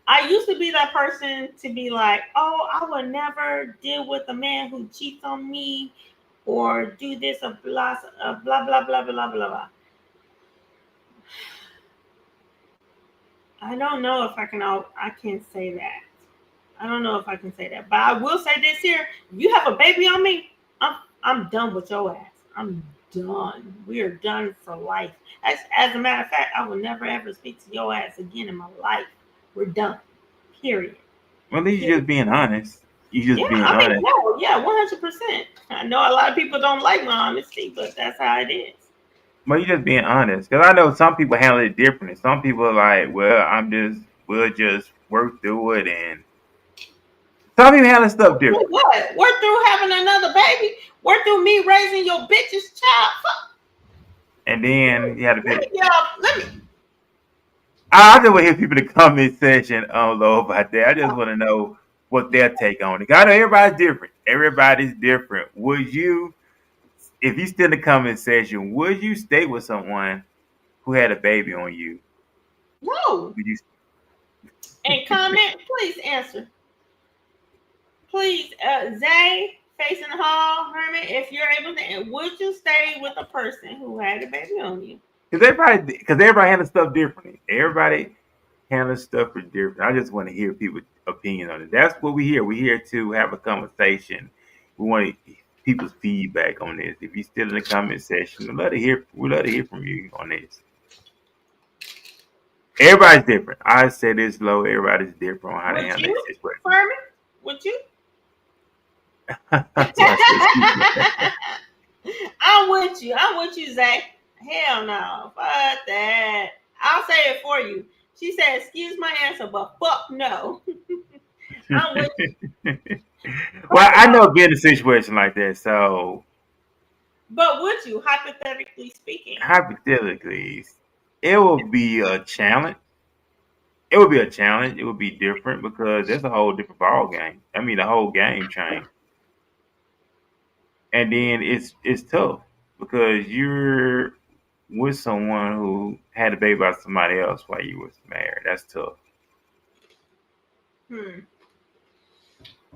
I used to be that person to be like, oh, I would never deal with a man who cheats on me or do this or blah, blah, blah, blah, blah, blah, blah. I don't know if I can say that. I don't know if I can say that. But I will say this here. If you have a baby on me, I'm done with your ass. I'm done. We are done for life. As a matter of fact, I will never ever speak to your ass again in my life. We're done. Period. Well, at least you're just being honest. You Yeah, just being I mean, honest. no, yeah, 100%. I know a lot of people don't like my honesty, but that's how it is. But you're just being honest. Because I know some people handle it differently. Some people are like, well, we'll just work through it. And some people handle stuff different. What? Work through having another baby? Work through me raising your bitch's child? Fuck. And then you have to Let be. me get off. Let me. I just want to hear people in the comment section low about that. I just want to know what their take on it. 'Cause I know everybody's different. Everybody's different. Would you, if you still in the comment section, would you stay with someone who had a baby on you? No. Would you? And comment, please answer. Please, Zay, Facing the Hall, Herman, if you're able to, would you stay with a person who had a baby on you? Because everybody handles stuff differently. Everybody handles stuff different. I just want to hear people's opinion on it. That's what we're here. We're here to have a conversation. We want people's feedback on this. If you're still in the comment section, we'd love to hear from you on this. Everybody's different. I say this low. Everybody's different on how to handle this situation. Ferman? Would you? I'm with you. I'm with you, Zach. Hell no. Fuck that. I'll say it for you. She said, excuse my answer, but fuck no. I'm with you. Well, I know being in a situation like that, so. But would you, hypothetically speaking? Hypothetically, it will be a challenge. It would be a challenge. It would be different because there's a whole different ball game. I mean, the whole game changed. And then it's tough because you're with someone who had a baby by somebody else while you was married. That's tough.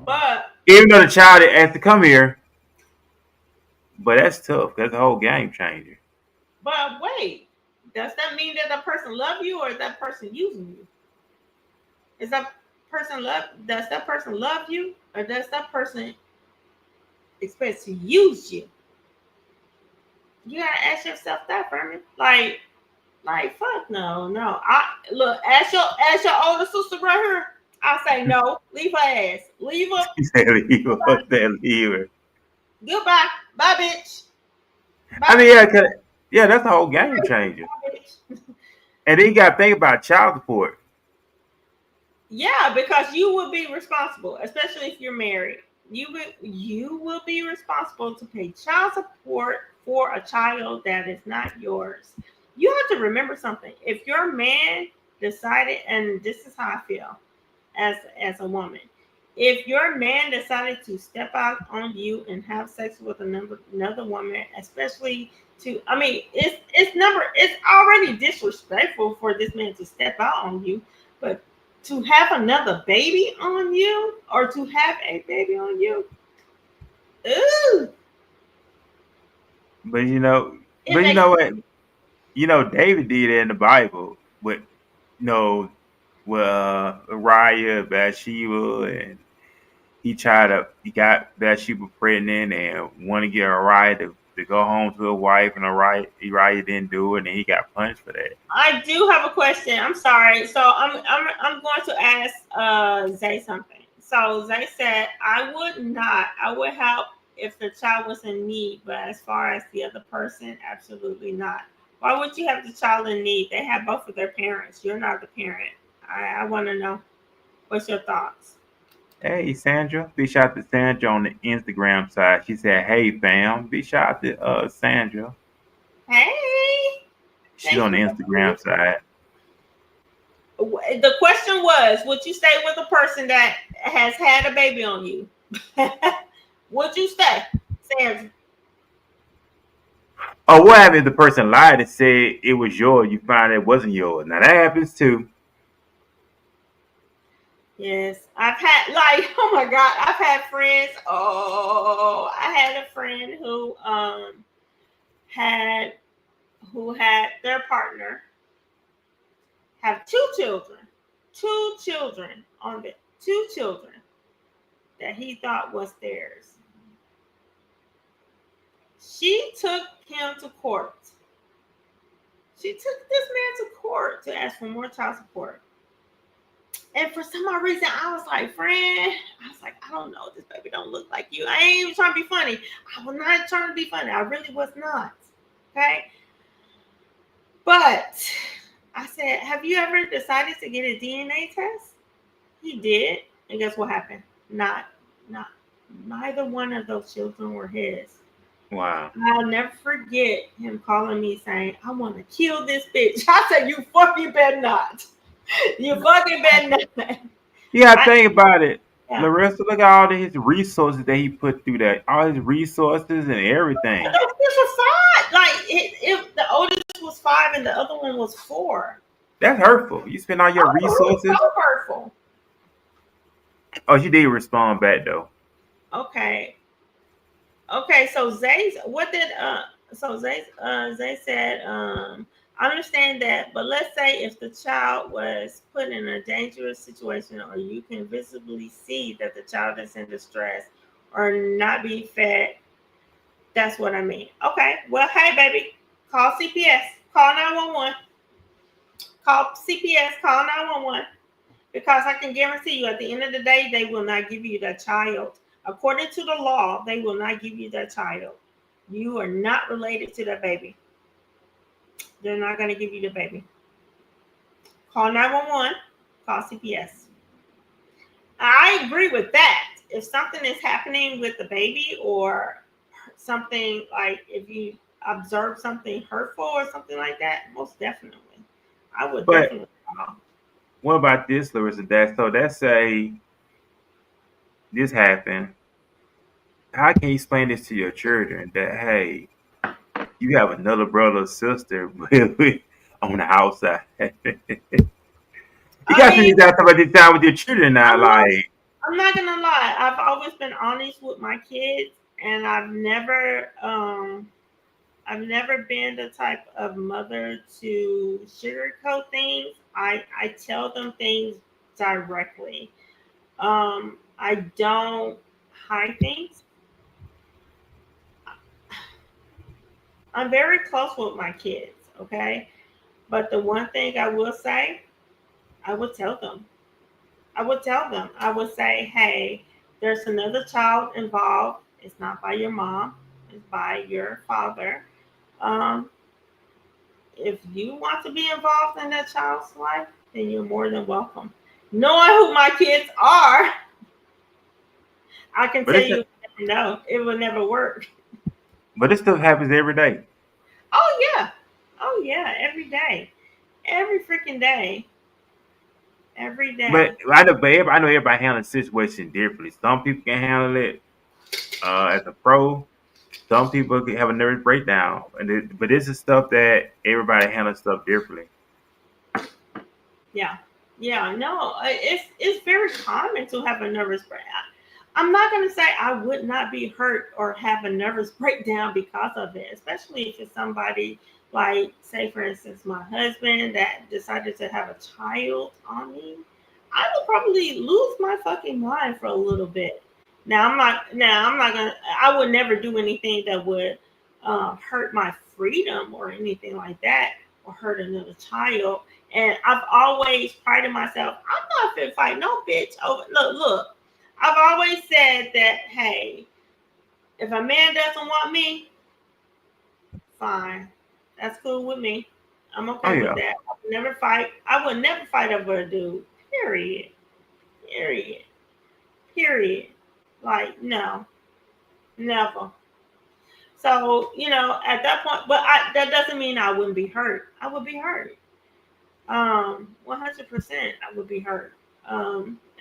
But even though the child has to come here, but that's tough. That's a whole game changer. But wait, does that mean that that person love you or is that person using you? Does that person love you or does that person expect to use you? You gotta ask yourself that, Ferman. Like fuck no. Ask your older sister right here. I'll say no. Leave her ass. Leave her. He said leave her. Leave her. Goodbye. Bye, bitch. Bye, I mean, yeah, that's a whole game changer. And then you got to think about child support. Yeah, because you will be responsible, especially if you're married. you will be responsible to pay child support for a child that is not yours. You have to remember something. If your man decided, and this is how I feel as a woman, if your man decided to step out on you and have sex with another woman, especially to, I mean, it's already disrespectful for this man to step out on you, but to have another baby on you or to have a baby on you, ooh, But you know, it but you makes know what? You know, David did it in the Bible with, you know, with Uriah, Bathsheba, and he got Bathsheba pregnant and wanted to get Uriah to go home to his wife, and Uriah didn't do it, and he got punished for that. I do have a question. I'm sorry. So I'm going to ask Zay something. So Zay said I would help if the child was in need, but as far as the other person, absolutely not. Why would you have the child in need? They have both of their parents. You're not the parent. I want to know what's your thoughts. Hey, Sandra. Big shout out to Sandra on the Instagram side. She said, "Hey, fam." Big shout out to Sandra. Hey, She's thanks on for the coming. Instagram side. The question was, would you stay with a person that has had a baby on you? Would you stay, Sandra? Oh, what happened if the person lied and said it was yours? You find it wasn't yours. Now that happens too. Yes, I've had like, oh my God, I've had friends. Oh, I had a friend had who had their partner have two children on the two children that he thought was theirs. She took him to court. She took this man to court to ask for more child support. And for some odd reason, I was like, friend, I was like, I don't know. This baby don't look like you. I ain't even trying to be funny. I was not trying to be funny. I really was not. Okay. But I said, have you ever decided to get a DNA test? He did. And guess what happened? Not, neither one of those children were his. Wow. I'll never forget him calling me saying, I want to kill this bitch. I said, you fucking better not. You fucking better not. You gotta I, think about it. yeah. Larissa, look at all his resources that he put through that. All his resources and everything. Those kids were five. Like the oldest was 5 and the other one was 4. That's hurtful. You spend all your Oh, it was resources. so hurtful. Oh, she did respond back though. Okay. Okay, so Zay's what did so Zay said, I understand that, but let's say if the child was put in a dangerous situation or you can visibly see that the child is in distress or not being fed, that's what I mean. Okay, well, hey baby, call CPS, call 911, call CPS, call 911. Because I can guarantee you at the end of the day, they will not give you that child. According to the law, they will not give you that child. You are not related to that baby. They're not going to give you the baby. Call 911, call CPS. I agree with that. If something is happening with the baby or something like if you observe something hurtful or something like that, most definitely. I would But definitely call. what about this, Larissa? Let's say this happened. How can you explain this to your children that hey, you have another brother or sister on the outside? You I got to mean, do that about this time with your children now. I'm not Like I'm not gonna lie. I've always been honest with my kids, and I've never been the type of mother to sugarcoat things. I tell them things directly. I don't hide things. I'm very close with my kids, okay? But the one thing I will say, I would tell them. I would tell them. I would say, hey, there's another child involved. It's not by your mom, it's by your father. Um, if you want to be involved in that child's life, then you're more than welcome. Knowing who my kids are, I can But tell it's you, no, it will never work. but it still happens every day. Oh yeah, every day, every freaking day, every But day. I know everybody handles the situation differently. Some people can handle it as a pro. Some people can have a nervous breakdown, but this is stuff that everybody handles stuff differently. Yeah, yeah. No, it's very common to have a nervous breakdown. I'm not gonna say I would not be hurt or have a nervous breakdown because of it, especially if it's somebody like, say, for instance, my husband that decided to have a child on me. I would probably lose my fucking mind for a little bit. Now I'm not gonna. I would never do anything that would hurt my freedom or anything like that, or hurt another child. And I've always prided myself. I'm not fit fight no bitch. Oh, look. I've always said that, hey, if a man doesn't want me, fine. That's cool with me. I'm Oh okay with yeah, that. I would never fight. I would never fight over a dude. Period. Period. Period. Like, no, never. So, at that point, but that doesn't mean I wouldn't be hurt. I would be hurt. 100% I would be hurt.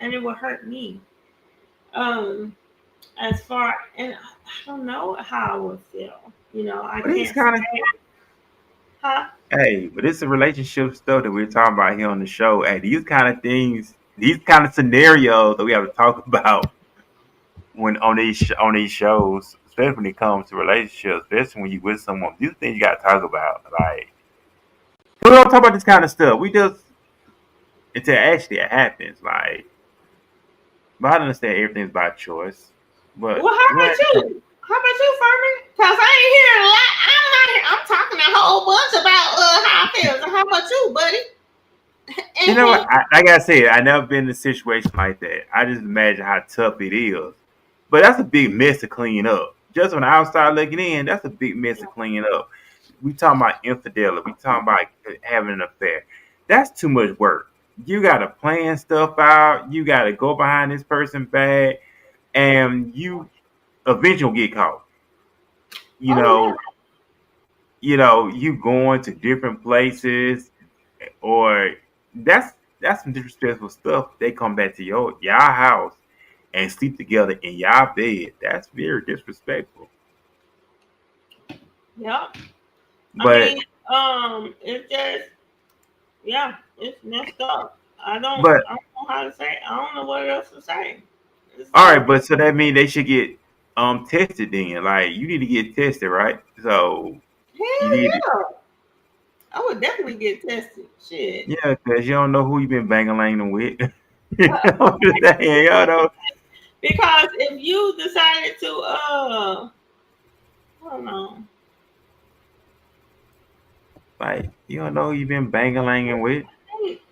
And it would hurt me. Um, as far, and I don't know how I would feel. I but it's can't kind of say, huh? hey, but it's a relationship stuff that we're talking about here on the show. Hey, these kind of things, these kind of scenarios that we have to talk about when on these shows, especially when it comes to relationships, especially when you with someone. These things you got to talk about. Like we don't talk about this kind of stuff. We just until actually it happens. Like, but I understand everything's by choice. But Well, how what? about you? How about you, Furman? Cause I ain't hearing a lot. I'm not. I'm talking a whole bunch about how I feel. So how about you, buddy? You know Mm-hmm. what? Like I said, I never been in a situation like that. I just imagine how tough it is. But that's a big mess to clean up. Just on the outside looking in, that's a big mess to clean up. We talking about infidelity. We talking about having an affair. That's too much work. You got to plan stuff out. You got to go behind this person's back, and you eventually get caught. You Oh yeah. know, you going to different places, or that's some disrespectful stuff. They come back to y'all house and sleep together in y'all bed. That's very disrespectful. Yep. I But mean, it's just, yeah, it's messed up. but I don't know how to say it. I don't know what else to say. It's all like, right, but so that means they should get tested then. Like you need to get tested, right? So you hell need to, yeah. I would definitely get tested. Shit. yeah, because you don't know who you been banging langing with. You Uh, know what I'm saying? You know, because if you decided to, I don't know. like you don't know who you been banging langing with.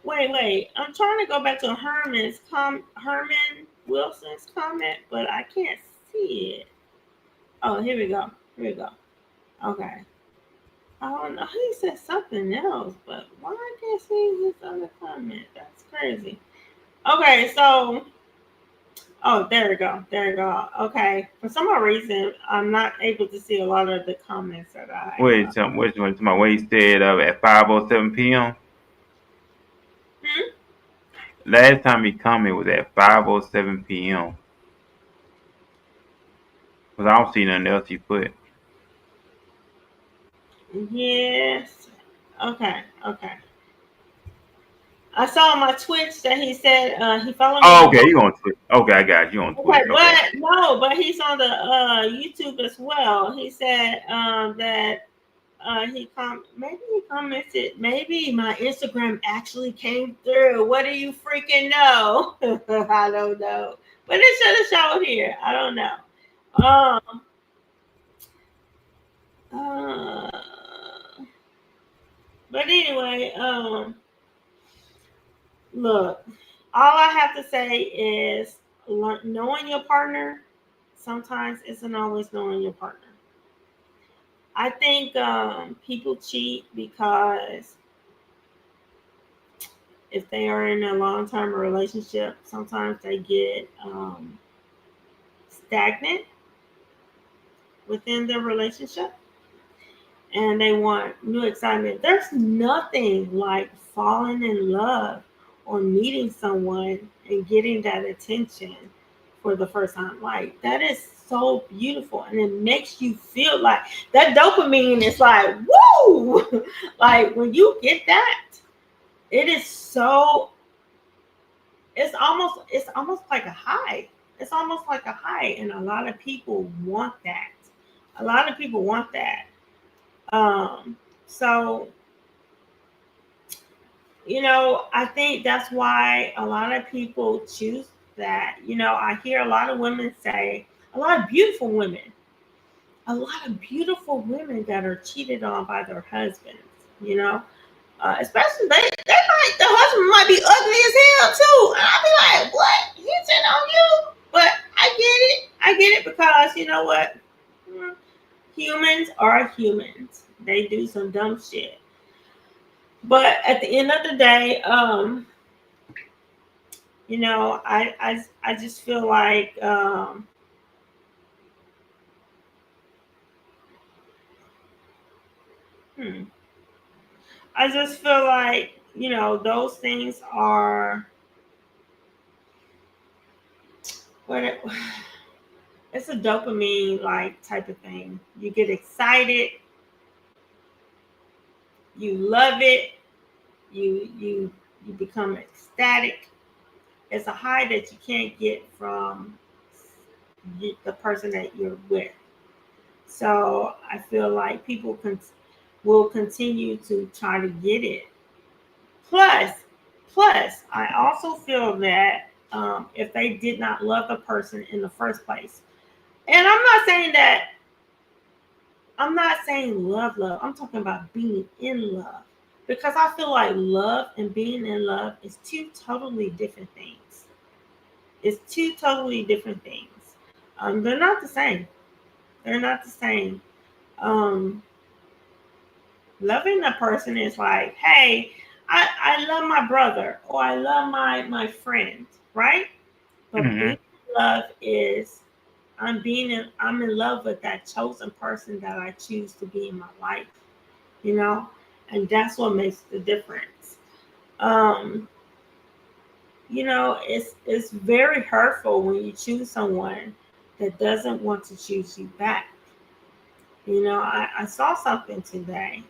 Wait. I'm trying to go back to Herman Wilson's comment, but I can't see it. Oh, here we go. Here we go. Okay. I don't know. He said something else, but why I can't see his other comment? That's crazy. Okay, so there we go. There we go. Okay. For some odd reason, I'm not able to see a lot of the comments that I Wait, which one? To my way said at 5:07 p.m. hmm? Last time he commented was at 5:07 p.m. Cause I don't see nothing else he put. Yes. Okay. I saw on my Twitch that he said he followed me Oh, on okay, both. you on Twitch? Okay, I got you on Okay, Twitch. Okay. but no, but he's on the YouTube as well. He said that maybe he commented, maybe my Instagram actually came through. What do you freaking know? I don't know, but it should have showed here. I don't know. Um. Uh, but anyway, look, all I have to say is knowing your partner sometimes isn't always knowing your partner. I think people cheat because if they are in a long term relationship, sometimes they get stagnant within their relationship and they want new excitement. There's nothing like falling in love or meeting someone and getting that attention for the first time. Like that is so beautiful and it makes you feel like that dopamine is like woo. Like when you get that, it is so it's almost like a high. It's almost like a high and a lot of people want that. A lot of people want that. So, I think that's why a lot of people choose that. I hear a lot of women say, a lot of beautiful women that are cheated on by their husbands, especially they might, the husband might be ugly as hell too. And I'll be like, what? He's cheating on you? But I get it. I get it because you know what? Humans are humans. They do some dumb shit. But at the end of the day, I just feel like I just feel like those things are what it's a dopamine like type of thing. You get excited, you love it, you become ecstatic. It's a high that you can't get from the person that you're with. So I feel like people will continue to try to get it. Plus, I also feel that if they did not love the person in the first place, and I'm not saying love. I'm talking about being in love because I feel like love and being in love is two totally different things. It's two totally different things. They're not the same. They're not the same. Um, Loving a person is like, hey, I love my brother or I love my friend, right? But being Hmm. in love is I'm in love with that chosen person that I choose to be in my life, you know, and that's what makes the difference. Um, it's very hurtful when you choose someone that doesn't want to choose you back. I saw something today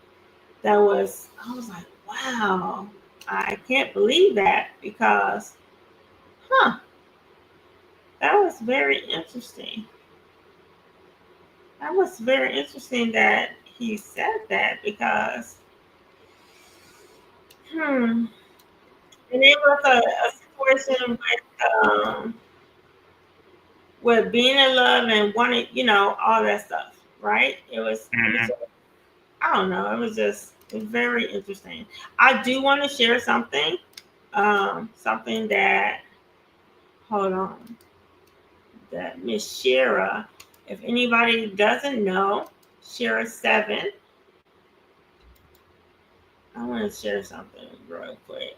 I was like, wow, I can't believe that because, that was very interesting. That was very interesting that he said that because, hmm, and it was a situation with being in love and wanting, all that stuff, right? It was, Hmm. I don't know, it was very interesting. I do want to share something that, hold on, that Miss Shira, if anybody doesn't know, Shira 7, I want to share something real quick.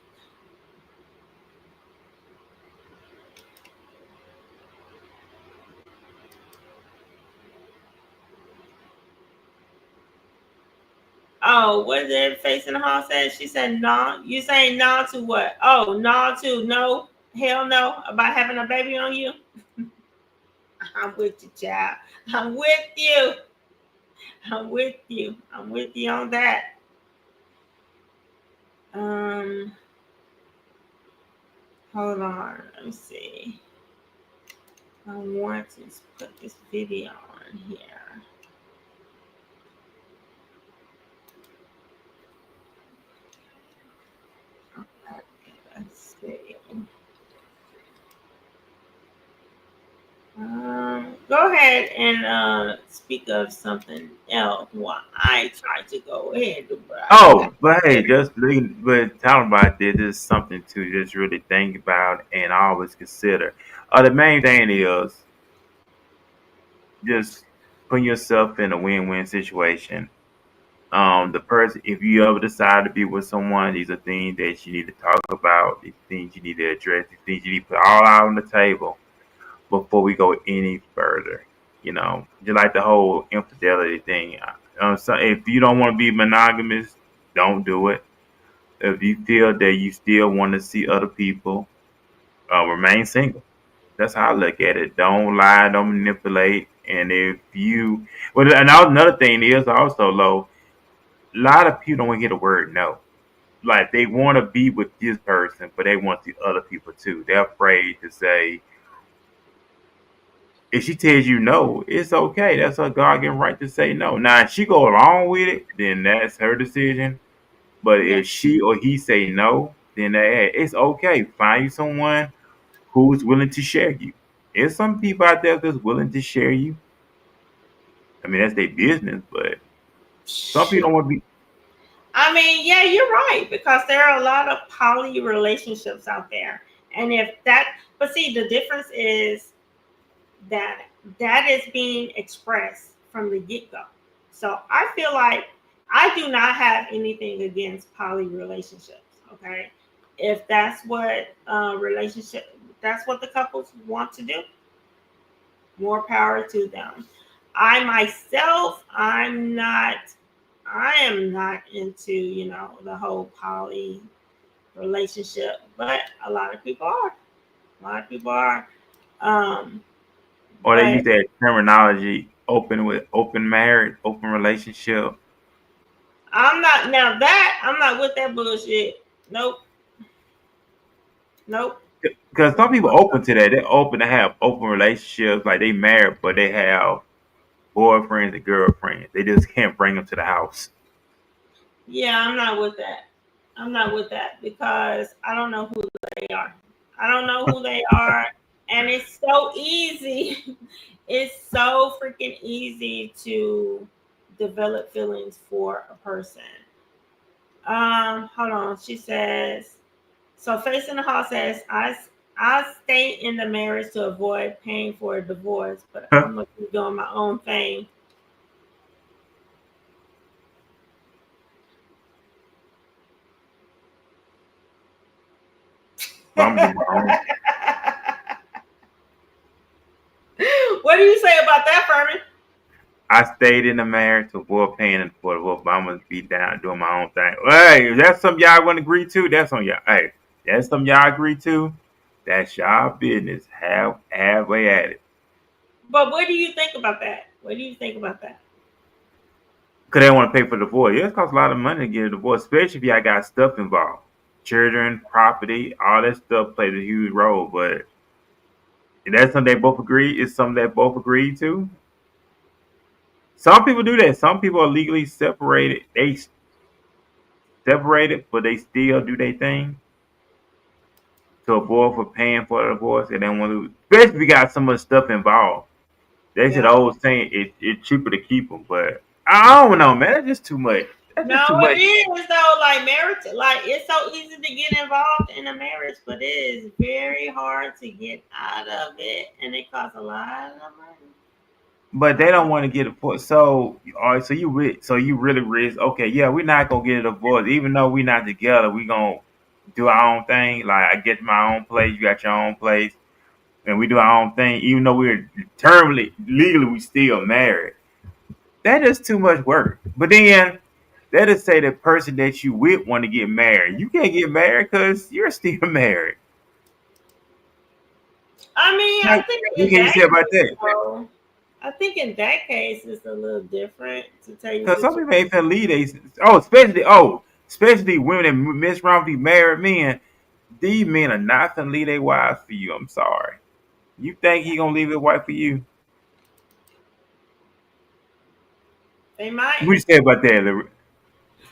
Oh, what did Face in the Hall say? She said, no. You saying no to what? Oh, no to no, hell no, about having a baby on you? I'm with you, child. I'm with you. I'm with you. I'm with you on that. Um, Hold on. Let me see. I want to put this video on here. Let's see. Go ahead and speak of something else while I try to go ahead, bro. Oh, but hey, but talking about this is something to just really think about and always consider. The main thing is just putting yourself in a win-win situation. The person, if you ever decide to be with someone, these are things that you need to talk about. These things you need to address. These things you need to put all out on the table. before we go any further. Just like the whole infidelity thing. So if you don't want to be monogamous, don't do it. If you feel that you still want to see other people, remain single. That's how I look at it. Don't lie, don't manipulate. And if you, well, and another thing is also low. A lot of people don't want to hear the word no. Like they want to be with this person, but they want the other people too. They're afraid to say, if she tells you no, it's okay. That's her God-given right to say no. Now, if she go along with it, then that's her decision. But Yeah. if she or he say no, then hey, it's okay. Find you someone who's willing to share you. There's some people out there that's willing to share you. I mean, that's their business, but some people Shoot. don't want to be. I mean, yeah, you're right, because there are a lot of poly relationships out there. And if that, but see, the difference is that that is being expressed from the get go. So I feel like I do not have anything against poly relationships. Okay. If that's what that's what the couples want to do, more power to them. I myself, I am not into, the whole poly relationship, but a lot of people are. A lot of people are. Um, Or they but use that terminology, open marriage, open relationship. I'm not with that bullshit. Nope. Nope. Because some people open to that. They're open to have open relationships, like they married, but they have boyfriends and girlfriends. They just can't bring them to the house. Yeah, I'm not with that. I'm not with that because I don't know who they are. I don't know who they are. And it's so easy. It's so freaking easy to develop feelings for a person. Hold on. She says, so Face in the Hall says, I stay in the marriage to avoid paying for a divorce, but I'm gonna be doing my own thing. So I'm doing my own. What do you say about that, Furman? I stayed in the marriage to avoid paying for the divorce, but I'm gonna be down doing my own thing. Hey, if that's something y'all want to agree to, that's on y'all. Hey, that's something y'all agree to. That's y'all business. Halfway at it. But what do you think about that? What do you think about that? Cause they don't want to pay for the divorce. Yeah, it costs a lot of money to get a divorce, especially if y'all got stuff involved. Children, property, all that stuff plays a huge role. But if that's something they both agree, it's something that both agree to. Some people do that. Some people are legally separated. They separated, but they still do their thing to avoid for paying for the divorce. And they want to, especially if you got some of the stuff involved. They said Yeah. always saying it's cheaper to keep them, but I don't know, man. That's just too much. That's just too No, it much. is though. Like marriage, like it's so easy to get involved in a marriage, but it is very hard to get out of it, and it costs a lot of money. But they don't want to get a divorce. So, all right, so you really risk. Okay, yeah, we're not gonna get a divorce, even though we're not together. We gonna do our own thing. Like I get my own place, you got your own place, and we do our own thing. Even though we're terminally legally, we still married. That is too much work. But then that is say the person that you with want to get married. You can't get married because you're still married. I mean, I Like, think what in can you that say about case, that? though, I think in that case it's a little different. To tell you Because the some truth, people ain't finna leave they especially women that miss around with these married men. These men are not finna leave their wives for you. I'm sorry. You think he gonna leave his wife for you? they might, What you say about that?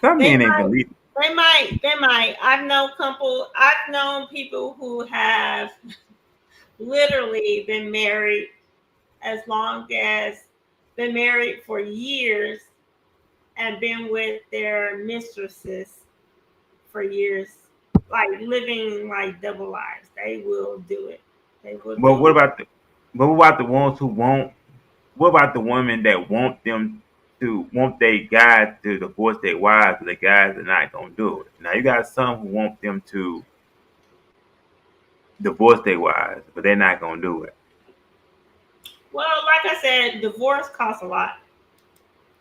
Some they men ain't might, gonna leave. they might. I've known people who have literally been married for years and been with their mistresses for years, like living like double lives. They will do it. They will But do it. what about the ones who won't? What about the women that want them to want their guys to divorce their wives, but the guys are not gonna do it? Now you got some who want them to divorce their wives, but they're not gonna do it. Well, like I said, divorce costs a lot.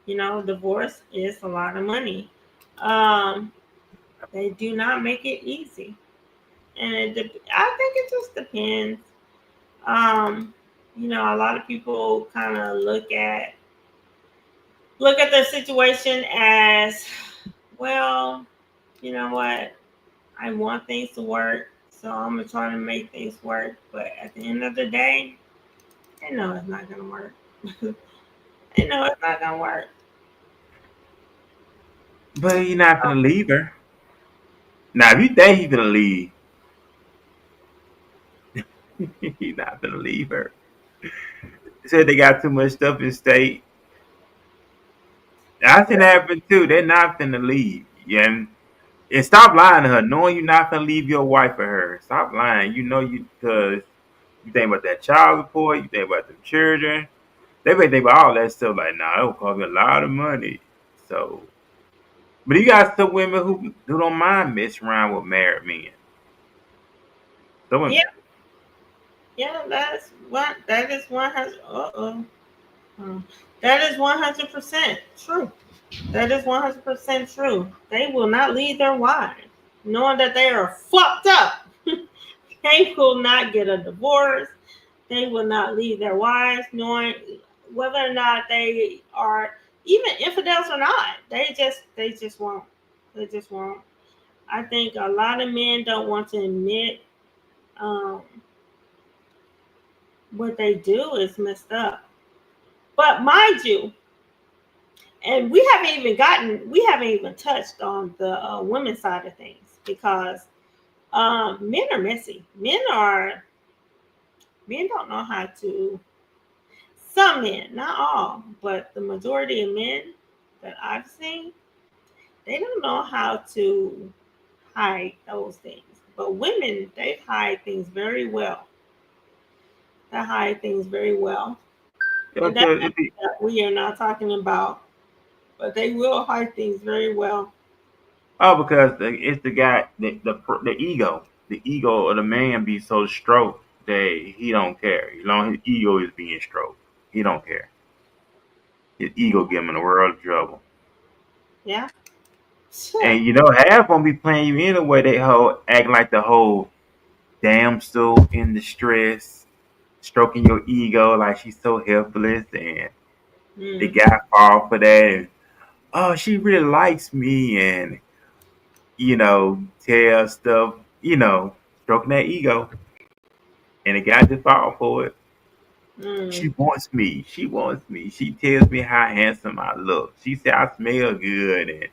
Divorce is a lot of money. Um, they do not make it easy, and I think it just depends. Um, a lot of people kind of look at the situation as, well, you know what? I want things to work, so I'm gonna try to make things work. But at the end of the day, they know it's not gonna work. They know it's not gonna work. But you're not gonna leave her. Now, if you think he's gonna leave, he's not gonna leave her. They said they got too much stuff in state. I think that happen too. They're not gonna leave. Yeah, and stop lying to her, knowing you're not gonna leave your wife for her. Stop lying. You know you because you think about that child support. You think about the children. They may think about all that stuff. Like, nah, it will cost me a lot of money. So, but you got some women who don't mind messing around with married men. Some Yeah, women. yeah, that is 100. That is 100% true. That is 100% true. They will not leave their wives, knowing that they are fucked up. They will not get a divorce. They will not leave their wives, knowing whether or not they are even infidels or not. They just won't. They just won't. I think a lot of men don't want to admit um, what they do is messed up. But mind you, and we haven't even touched on the women's side of things because men are messy. Men don't know how to. Some men, not all, but the majority of men that I've seen, they don't know how to hide those things. But women, they hide things very well. They hide things very well. Yeah, And that's 'cause something that we are not talking about. But they will hide things very well. because it's the guy, the ego. The ego of the man be so stroked that he don't care. You know, his ego is being stroked. He don't care. His ego give him in a world of trouble. Yeah. Sure. And you know, half gonna be playing you anyway. They whole act like the whole damsel in distress, stroking your ego like she's so helpless, and the Mm. guy fall for that. And, oh, she really likes me, and tell stuff, stroking that ego, and the guy just fall for it. She Mm. wants me. She wants me. She tells me how handsome I look. She said I smell good, and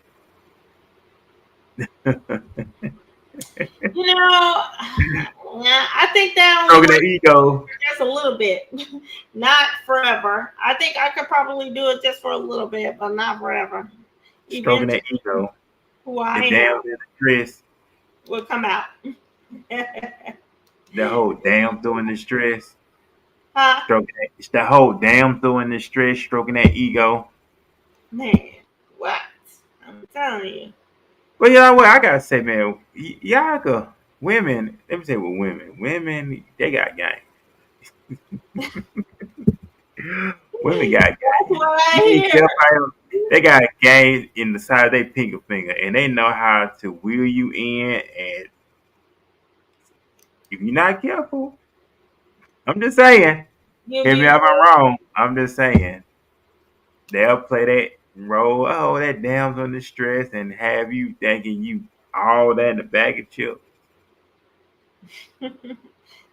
Yeah, I think that only stroking that works ego, just a little bit, not forever. I think I could probably do it just for a little bit, but not forever. stroking Eventually, that ego. who I The am damn in the stress, will come out. the whole damn throwing the stress, Huh? stroking that, it's the whole damn throwing the stress, stroking that ego. Man, what? I'm telling you. But you know what? I gotta say, man, y'all go women. Let me say with women they got game. Women got That's game. what I You need to hear. tell them they got a game in the side of their pinky finger, and they know how to wheel you in. And if you're not careful, I'm just saying. You'll Hear me be if I'm wrong. I'm just saying they'll play that role. Oh, that damn on the stress, and have you thinking you all that in the bag of chips. that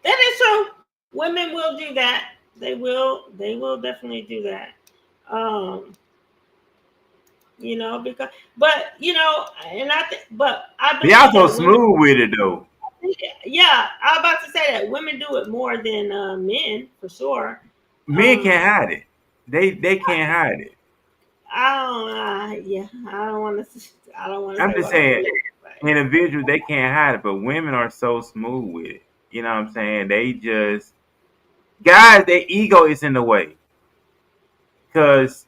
is true. Women will do that. They will definitely do that. Um, because but and but I But y'all believe so that women, smooth with it though. yeah, I was about to say that women do it more than men for sure. Men Um, can't hide it. They can't hide it. yeah, I don't want to I'm say just what I saying, feel. individuals they can't hide it, but women are so smooth with it. You know what I'm saying? They just guys, their ego is in the way because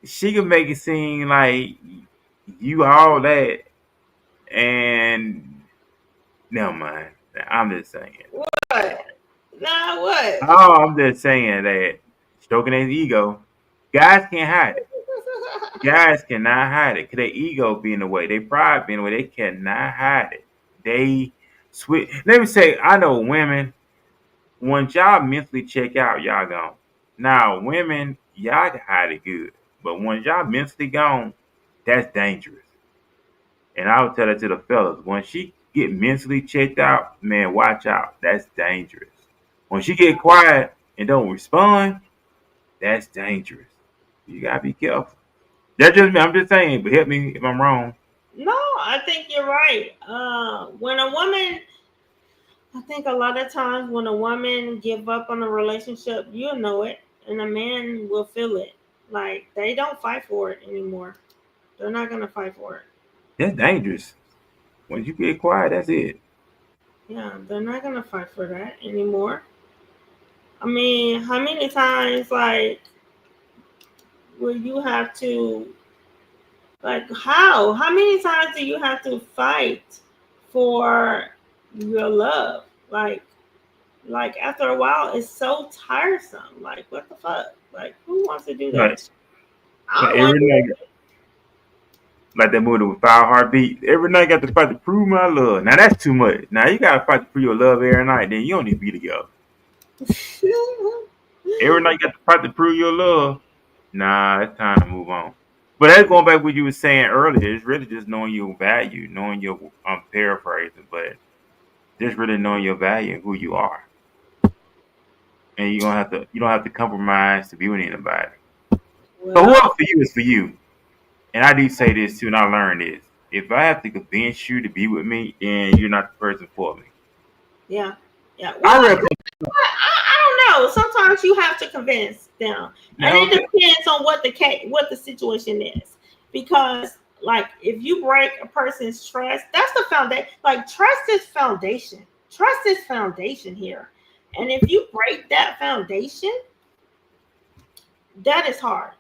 she can make it seem like you all that, and never mind. I'm just saying. What? Nah, what? Oh, I'm just saying that stroking his ego, guys can't hide it. Guys cannot hide it. 'Cause their ego be in the way, their pride be in the way. They cannot hide it. They switch. Let me say, I know women. Once y'all mentally check out, y'all gone. Now, women, y'all can hide it good, but once y'all mentally gone, that's dangerous. And I would tell that to the fellas. When she get mentally checked out, man, watch out. That's dangerous. When she get quiet and don't respond, that's dangerous. You gotta be careful. That's just me. I'm just saying, but help me if I'm wrong. No, I think you're right. When a woman, I think a lot of times when a woman give up on a relationship, you'll know it, and a man will feel it. Like they don't fight for it anymore. They're not gonna fight for it. That's dangerous. Once you get quiet, that's it. Yeah, they're not gonna fight for that anymore. I mean, how many times like will you have to like how? How many times do you have to fight for your love? Like after a while it's so tiresome. Like what the fuck? Like who wants to do that? Like, I like don't want every to do night, like that movie with Five Heartbeat. Every night, got to fight to prove my love. Now that's too much. Now you gotta fight to prove your love every night. Then you don't need to be together. that. Every night, you got to fight to prove your love. Nah, it's time to move on. But that's going back to what you were saying earlier. It's really just knowing your value, knowing your. I'm paraphrasing, but just really knowing your value and who you are. And you don't have to. You don't have to compromise to be with anybody. So Well, whoever for you is for you. And I do say this too, and I learned this. If I have to convince you to be with me, then you're not the person for me. yeah. Yeah. Well, I reckon. I don't know. Sometimes you have to convince them, and Now, it depends on what the situation is. Because, like, if you break a person's trust, that's the foundation. Like, trust is foundation. Trust is foundation here, and if you break that foundation, that is hard.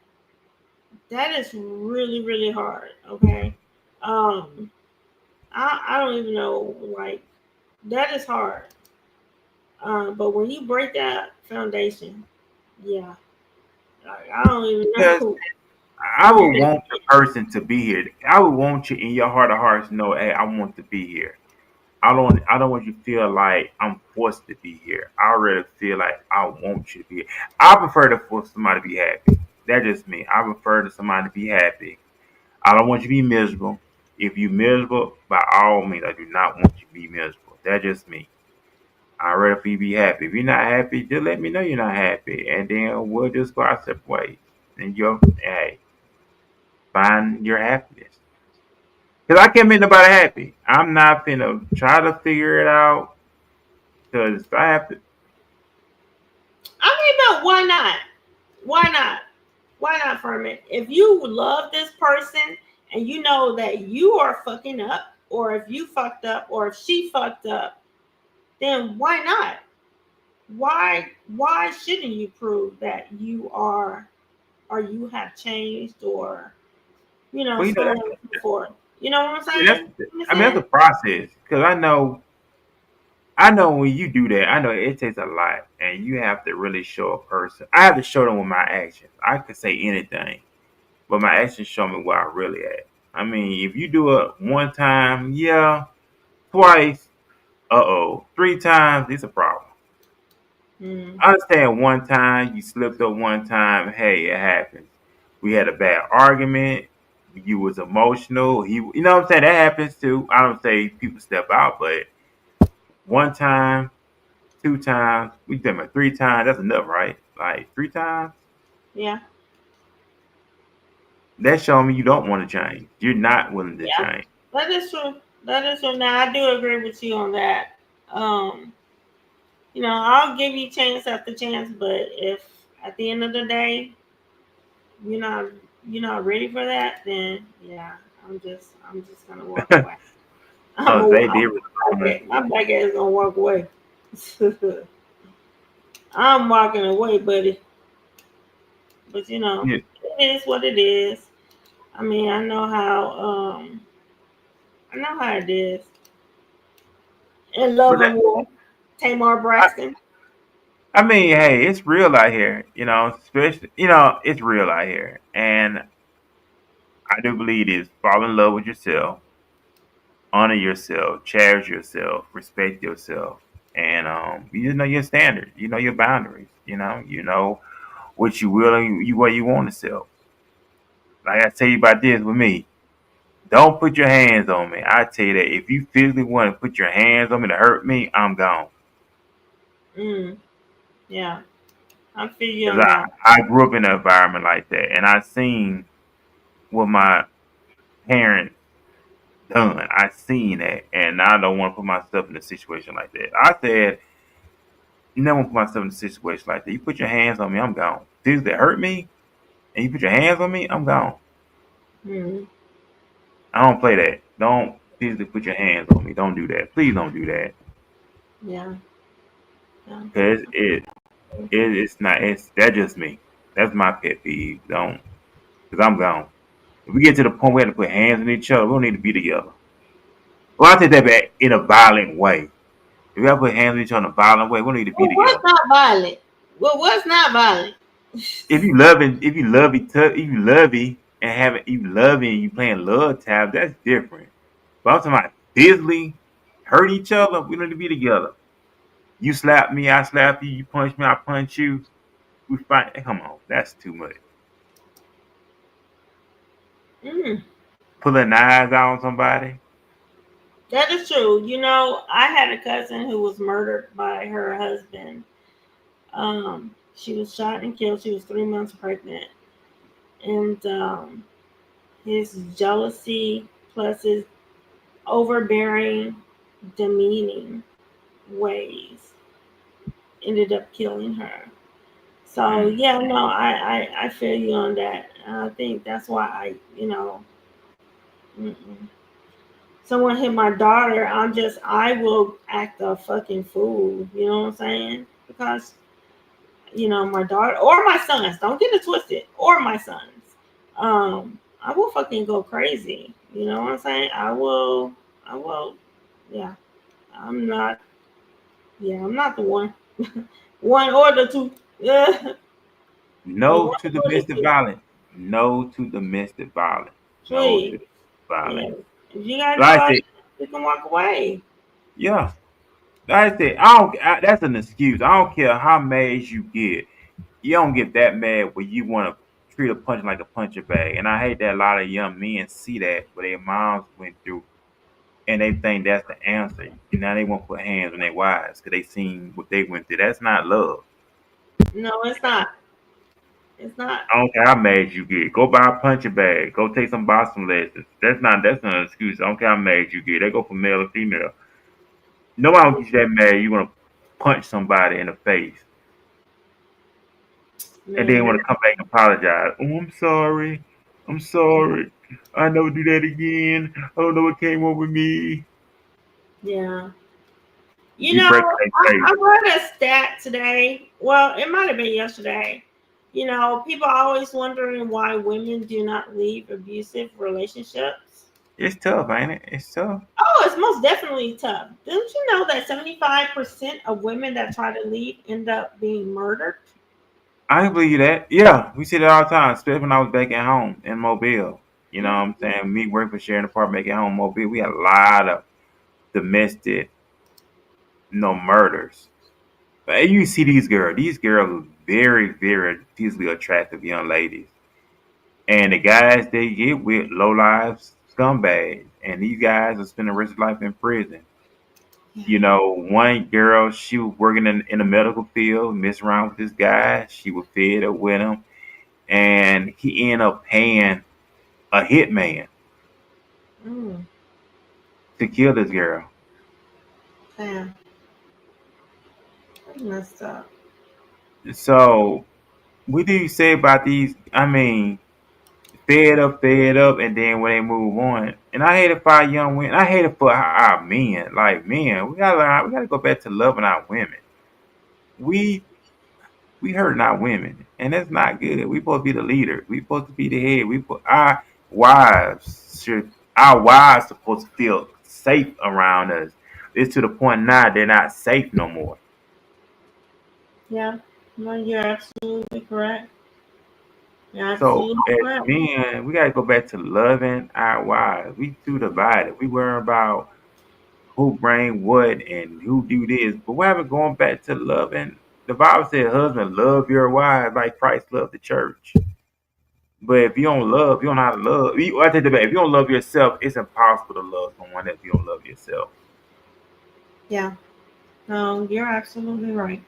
That is really, really hard. Okay. Um, I don't even know. Like, that is hard. But when you break that foundation, yeah, like, I don't even because know. I would want the person to be here. I would want you in your heart of hearts to know, hey, I want to be here. I don't want you to feel like I'm forced to be here. I already feel like I want you to be here. I prefer to force somebody to be happy. That's just me. I prefer to somebody to be happy. I don't want you to be miserable. If you're miserable, by all means, I do not want you to be miserable. That's just me. I'd rather for you to be happy. If you're not happy, just let me know you're not happy. And then we'll just go our separate ways. And you'll, hey, find your happiness. Because I can't make nobody happy. I'm not finna try to figure it out. Because if I have to, I mean, but why not? Why not? Why not, Ferman? If you love this person and you know that you are fucking up, or if you fucked up, or if she fucked up, then why not? Why shouldn't you prove that you are or you have changed or well, you so know, on and so forth? You know what I'm I mean, that's, saying? You know what I I'm mean, that's saying? a process. Because I know when you do that, I know it takes a lot. And you have to really show a person. I have to show them with my actions. I could say anything. But my actions show me where I really at. I mean, if you do it one time, yeah, twice, three times, it's a problem. Mm, I understand one time you slipped up one time. Hey, it happens. We had a bad argument. You was emotional. You know what I'm saying? That happens too. I don't say people step out, but one time, two times, we done it three times. That's enough, right? Like three times. yeah, That's showing me you don't want to change. You're not willing to yeah, change. that is true. That is true. Now I do agree with you on that. Um, I'll give you chance after chance, but if at the end of the day you're not you're not ready for that, then yeah, I'm just gonna walk away. I'm a, They did respond. my black ass gonna walk away. I'm walking away, buddy. But Yeah. it is what it is. I mean, I know how it is. In But Love that, and War, Tamar I, Braxton. I mean, hey, it's real out here, especially, it's real out here. And I do believe this: fall in love with yourself, honor yourself, cherish yourself, respect yourself. And you know your standards, you know your boundaries, you know what you will and you what you want to sell. Like I tell you about this with me. Don't put your hands on me. I tell you that if you physically want to put your hands on me to hurt me, I'm gone. Mm, yeah, I feel you Because on that. I grew up in an environment like that, and I seen what my parents done. I seen that, and I don't want to put myself in a situation like that. I said, you never want to put myself in a situation like that. You put your hands on me, I'm gone. Things that hurt me, and you put your hands on me, I'm gone. Mm, I don't play that. Don't physically put your hands on me. Don't do that. Please don't do that. yeah, yeah. Cause it's not. It's that's just me. That's my pet peeve. Don't. Cause I'm gone. If we get to the point where we have to put hands on each other, we don't need to be together. Well, I take that back in a violent way. If we have to put hands on each other in a violent way, we don't need to be Well, what's together. not violent? Well, what's not violent? If you love each other, if you love me and having you loving and you playing love tab, that's different. But I'm talking about physically hurt each other, we don't need to be together. You slap me, I slap you. You punch me, I punch you. We fight. Come on, that's too much. Mm, Pulling knives out on somebody. that is true. You know, I had a cousin who was murdered by her husband. She was shot and killed. She was 3 months pregnant, and his jealousy plus his overbearing, demeaning ways ended up killing her. So Mm. yeah, no, I feel you on that. I think that's why mm-mm. Someone hit my daughter. I will act a fucking fool. You know what I'm saying? Because my daughter or my sons. Don't get it twisted. Or my sons. I will fucking go crazy. You know what I'm saying? I will. I will. Yeah. I'm not. Yeah, I'm not the one. One or the two. Yeah. The No one to or the domestic two. violence. No to domestic violence. No to Please. domestic Yeah. violence. If you gotta go Like I out, said, you can walk away. yeah. Like I said, I don't. That's an excuse. I don't care how mad you get. You don't get that mad when you want to treat a punch like a puncher bag. And I hate that a lot of young men see that what their moms went through, and they think that's the answer. And now they won't put hands on their wives because they seen what they went through. That's not love. No, it's not. It's not. I don't care how mad you get. Go buy a punching bag. Go take some boxing lessons. That's not an excuse. I don't care how mad you get. They go for male or female. Nobody will get you that mad. You want to punch somebody in the face, and then Man, want to come back and apologize. Oh, I'm sorry. I'm sorry. I never do that again. I don't know what came over me. yeah. You You know, break their face. I read a stat today. Well, it might have been yesterday. People are always wondering why women do not leave abusive relationships. It's tough, ain't it? It's tough. Oh, it's most definitely tough. Didn't you know that 75% of women that try to leave end up being murdered? I can believe that. Yeah, we see that all the time, especially when I was back at home in Mobile. You know what I'm saying? Me working for sharing apartment back at home in Mobile, we had a lot of domestic, murders. But you see these girls. These girls are very, very physically attractive young ladies. And the guys they get with low lives scumbags. And these guys are spending the rest of their life in prison. One girl, she was working in the medical field, messed around with this guy. She was fed up with him. And he ended up paying a hitman Mm, to kill this girl. damn, that's messed up. So, what do you say about these? I mean, fed up, and then when they move on. And I hate it for our young women. I hate it for our men. Like men, we gotta learn. We gotta go back to loving our women. We we hurting our women, and that's not good. We supposed to be the leader. We supposed to be the head. Wives should. Our wives supposed to feel safe around us. It's to the point now they're not safe no more. Yeah. No, you're absolutely correct. You're So absolutely as correct. men, we gotta go back to loving our wives. We too divided. We worry about who bring what and who do this, but we haven't gone back to loving. The Bible said, "Husband, love your wife like Christ loved the church." But if you don't love, you don't know how to love. I take that back. If you don't love yourself, it's impossible to love someone if you don't love yourself. Yeah. No, you're absolutely right.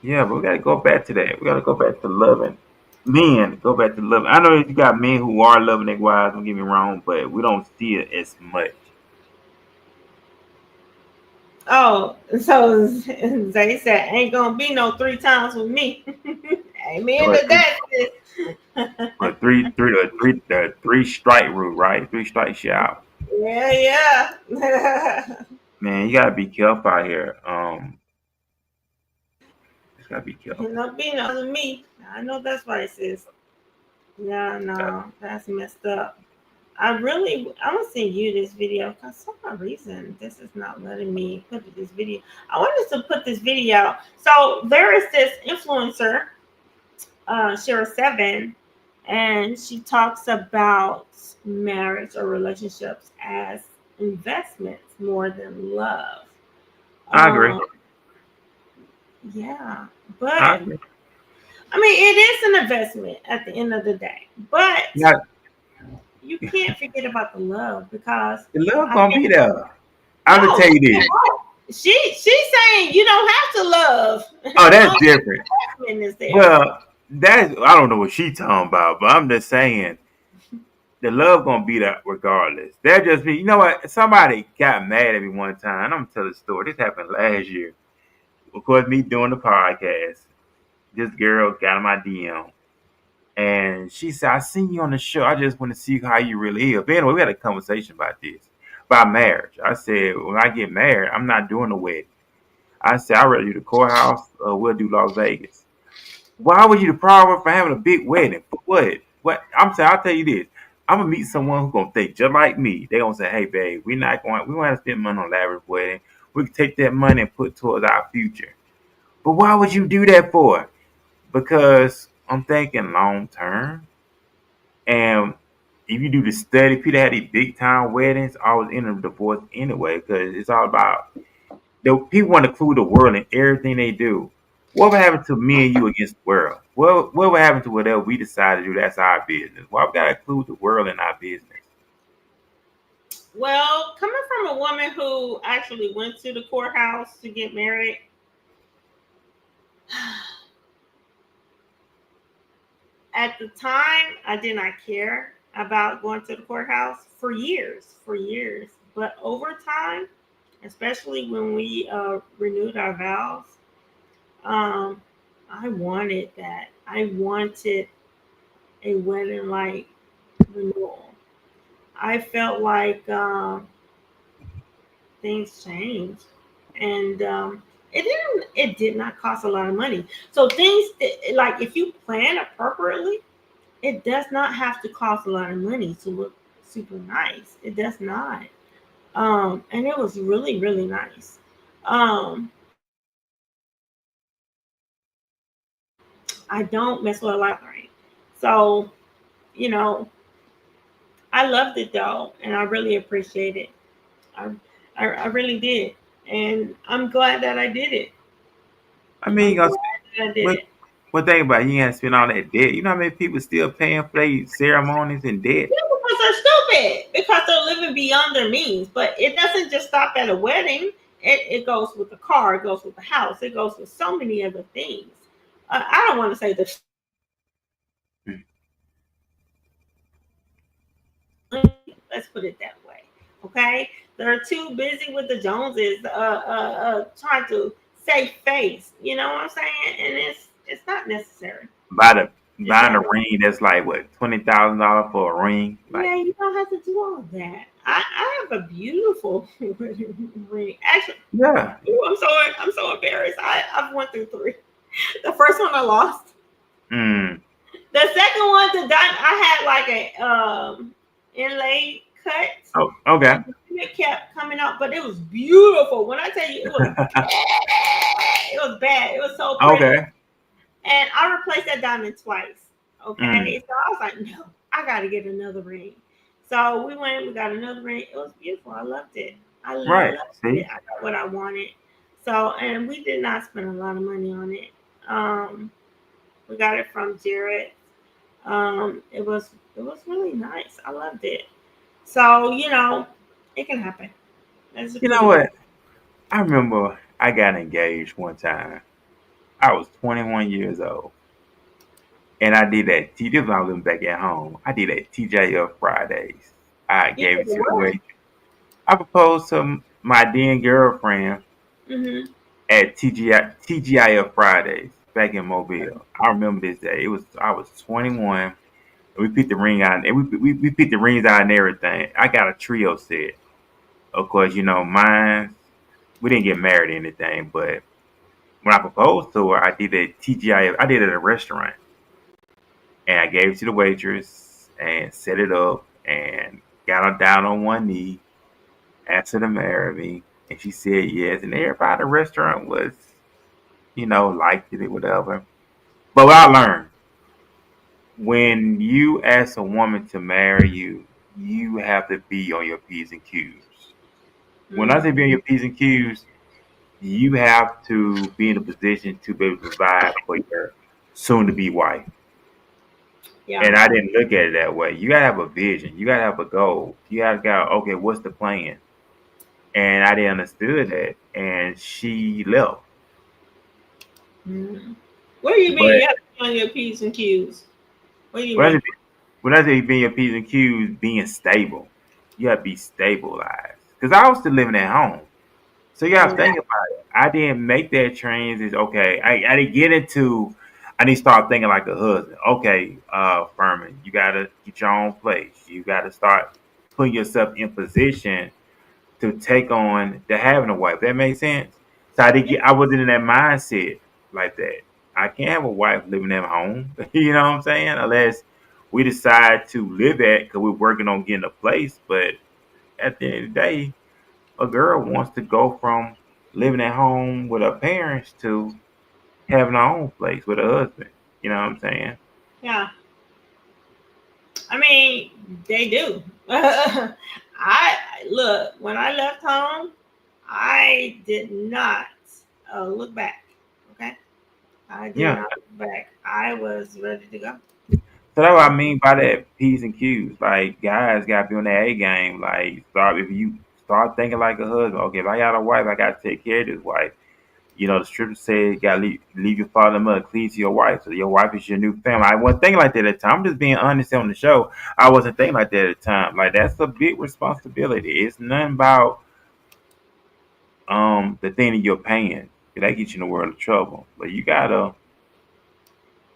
Yeah, but we gotta go back to that. We gotta go back to loving. Men, go back to loving. I know you got men who are loving their wives. Don't get me wrong, but we don't see it as much. Oh, so they said ain't gonna be no three times with me. Amen But to that, sis. the three strike rule, right? Three strikes you out. Yeah, yeah. Man, you gotta be careful out here. Just gotta be Ain't careful. no be no with me. I know that's right, sis. Yeah, no, that's messed up. I'm gonna send you this video because for some reason this is not letting me put this video. I wanted to put this video. So there is this influencer, Shara Seven, and she talks about marriage or relationships as investments more than love. I agree. Um, yeah, I but agree. I mean, it is an investment at the end of the day. But Yeah, you can't forget about the love because the love I gonna think be there. I'm gonna no, tell you this. she's saying you don't have to love Oh, as that's long as different. the investment is there. Well, that's I don't know what she talking about, but I'm just saying the love gonna be there regardless. That just be, you know what? Somebody got mad at me one time. And I'm gonna tell the story. This happened last year. Of course, me doing the podcast. This girl got in my DM and she said, "I seen you on the show. I just want to see how you really is." But anyway, we had a conversation about this, about marriage. I said, when I get married, I'm not doing a wedding. I said, I'd rather do the courthouse or we'll do Las Vegas. Why would you the problem for having a big wedding? For what? What I'm saying, I'll tell you this. I'm gonna meet someone who's gonna think just like me. They gonna say, "Hey, babe, we want to spend money on a lavish wedding. We can take that money and put towards our future." But why would you do that for? Because I'm thinking long term. And if you do the study, people had these big time weddings, always end in divorce anyway, because it's all about the people want to include the world in everything they do. What would happen to me and you against the world? What would happen to whatever we decide to do? That's our business. Why we gotta include the world in our business? Well, coming from a woman who actually went to the courthouse to get married, at the time I did not care about going to the courthouse for years. But over time, especially when we renewed our vows, um, I wanted that. I wanted a wedding like renewal. I felt like things changed, and it did not cost a lot of money. So like if you plan appropriately, it does not have to cost a lot of money to look super nice. It does not. And it was really really nice. Um, I don't mess with a lot of right. So you know, I loved it though, and I really appreciate it. I, I really did, and I'm glad that I did it. I mean, I'm you gonna, glad that I did what it. what thing about it? You ain't have to spend all that debt. You know how many people still paying for their ceremonies in debt? Yeah, because they're stupid. Because they're living beyond their means. But it doesn't just stop at a wedding. It goes with the car. It goes with the house. It goes with so many other things. I don't want to say the let's put it that way. Okay, they're too busy with the Joneses, trying to save face. You know what I'm saying? And it's not necessary. Buy the It's buying not. a ring that's like what $20,000 for a ring. Yeah, Like, you don't have to do all of that. I have a beautiful ring. Actually, yeah. ooh, I'm so embarrassed. I've went through three. The first one I lost. Mm. The second one, I had like a inlaid cut, Oh, okay. and it kept coming out, but it was beautiful. When I tell you, it was bad. It was bad. It was so pretty. Okay. And I replaced that diamond twice. Mm. Okay, so I was like, no, I got to get another ring. So we went, we got another ring. It was beautiful. I loved it. I Right. loved it. See? I got what I wanted. So, and we did not spend a lot of money on it. We got it from Jared. It was really nice. I loved it. So it can happen. That's a You know pretty good. what? I remember I got engaged one time. I was 21 years old. And I did that. This was when I was living back at home. I did that TJF Fridays. I You gave did it to the what? waitress. I proposed to my then girlfriend Mm-hmm. at TGIF Fridays back in Mobile. I remember this day. I was 21, and we picked the ring out, and we picked the rings out and everything. I got a trio set. Of course, mine. We didn't get married or anything, but when I proposed to her, I did at TGIF. I did it at a restaurant, and I gave it to the waitress and set it up and got her down on one knee, asked her to marry me, and she said yes. And everybody at the restaurant was, liked it or whatever. But what I learned, when you ask a woman to marry you, you have to be on your P's and Q's. When I say be on your P's and Q's, you have to be in a position to be able to provide for your soon to be wife. Yeah. And I didn't look at it that way. You gotta have a vision. You gotta have a goal. You gotta go, okay, what's the plan? And I didn't understood that. And she left. Mm. What do you mean But you have to be on your P's and Q's? What do you when I mean? say, when I say being your P's and Q's, being stable, you have to be stabilized. Because I was still living at home. So you got to Mm. think about it. I didn't make that transition. Okay, I didn't get into. I need to start thinking like a husband. Okay, Ferman, you got to get your own place. You got to start putting yourself in position to take on the having a wife. That makes sense. So I didn't get. I wasn't in that mindset like that. I can't have a wife living at home. You know what I'm saying? Unless we decide to live at because we're working on getting a place. But at the end of the day, a girl wants to go from living at home with her parents to having her own place with her husband. You know what I'm saying? Yeah. I mean, they do. I look when I left home, I did not look back. Okay, I did Yeah. not look back. I was ready to go. So that's what I mean by that P's and Q's. Like guys gotta be on the A game. Like start if you start thinking like a husband. Okay, if I got a wife, I gotta take care of this wife. The scripture says you gotta leave your father and mother, cleave to your wife. So your wife is your new family. I wasn't thinking like that at the time. I'm just being honest on the show. I wasn't thinking like that at the time. Like that's a big responsibility. It's nothing about the thing that you're paying. That gets you in a world of trouble. But you gotta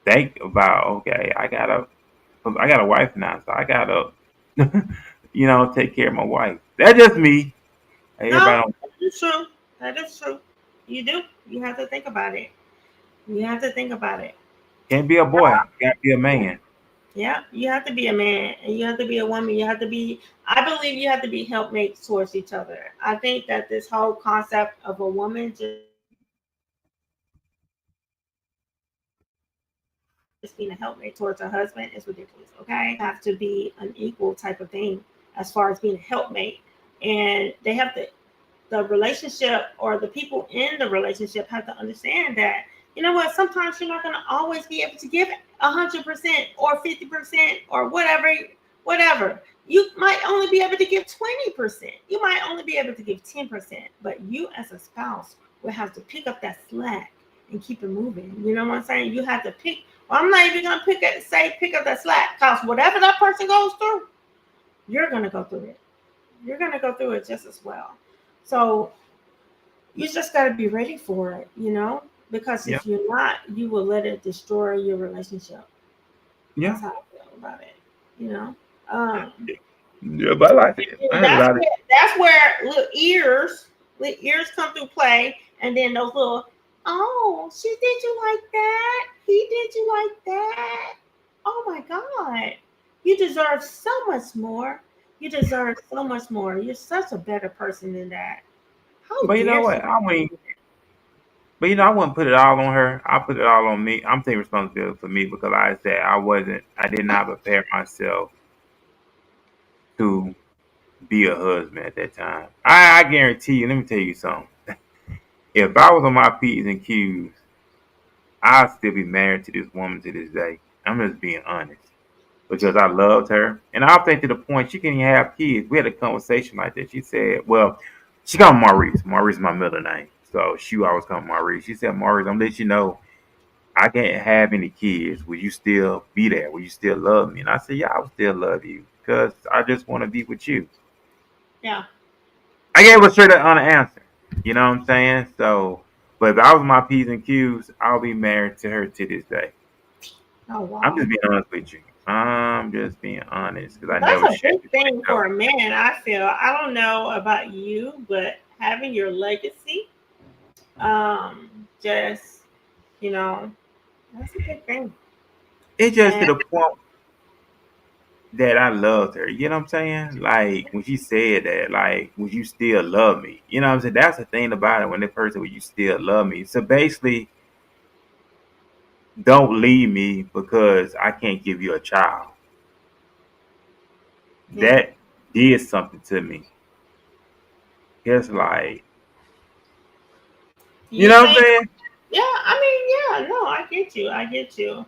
think about, okay, I got a wife now, so I gotta take care of my wife. That's just me. No, Everybody don't, that is true. That is true. You do. You have to think about it. You have to think about it. can't be a boy, gotta be a man. Yeah, you have to be a man and you have to be a woman. You have to be, I believe you have to be helpmates towards each other. I think that this whole concept of a woman just being a helpmate towards her husband is ridiculous. Okay. You have to be an equal type of thing as far as being a helpmate. And they have the relationship or the people in the relationship have to understand that, sometimes you're not going to always be able to give 100% or 50% or whatever. You might only be able to give 20%. You might only be able to give 10%. But you as a spouse will have to pick up that slack and keep it moving. You know what I'm saying? You have to pick. Well, I'm not even going to pick up that slack, because whatever that person goes through, you're going to go through it. You're going to go through it just as well. So you just got to be ready for it. Because Yeah, if you're not, you will let it destroy your relationship. yeah, That's how I feel about it. You know, um, yeah. But I like it. I and had a lot of that's where little ears come through play, and then those little, oh, she did you like that? He did you like that? Oh my God, you deserve so much more. You deserve so much more. You're such a better person than that. How But you know dare what? she? I mean, but I wouldn't put it all on her. I put it all on me. I'm taking responsibility for me because like I said I did not prepare myself to be a husband at that time. I guarantee you. Let me tell you something. If I was on my P's and Q's, I'd still be married to this woman to this day. I'm just being honest because I loved her, and I think to the point she can even have kids. We had a conversation like that. She said, "Well, she called Maurice. Maurice is my middle name, so she always called Maurice." She said, "Maurice, I'm gonna let you know I can't have any kids. Will you still be there? Will you still love me?" And I said, "Yeah, I will still love you because I just want to be with you." Yeah. I gave her a straight up honest answer. You know what I'm saying? So, but if I was my P's and Q's, I'll be married to her to this day. Oh I'm wow. just being honest with you. I'm just being honest because I That's never a shared big this thing myself. for a man, I feel. I don't know about you, but having your legacy, just, you know, that's a big thing. It's just to And the point that I loved her. You know what I'm saying? Like when she said that, like, would you still love me? You know what I'm saying? That's the thing about it when the person, would you still love me? So basically, don't leave me because I can't give you a child. yeah. That did something to me. It's like, Do you you know what I'm think, saying? yeah, I mean, yeah, no, I get you. I get you.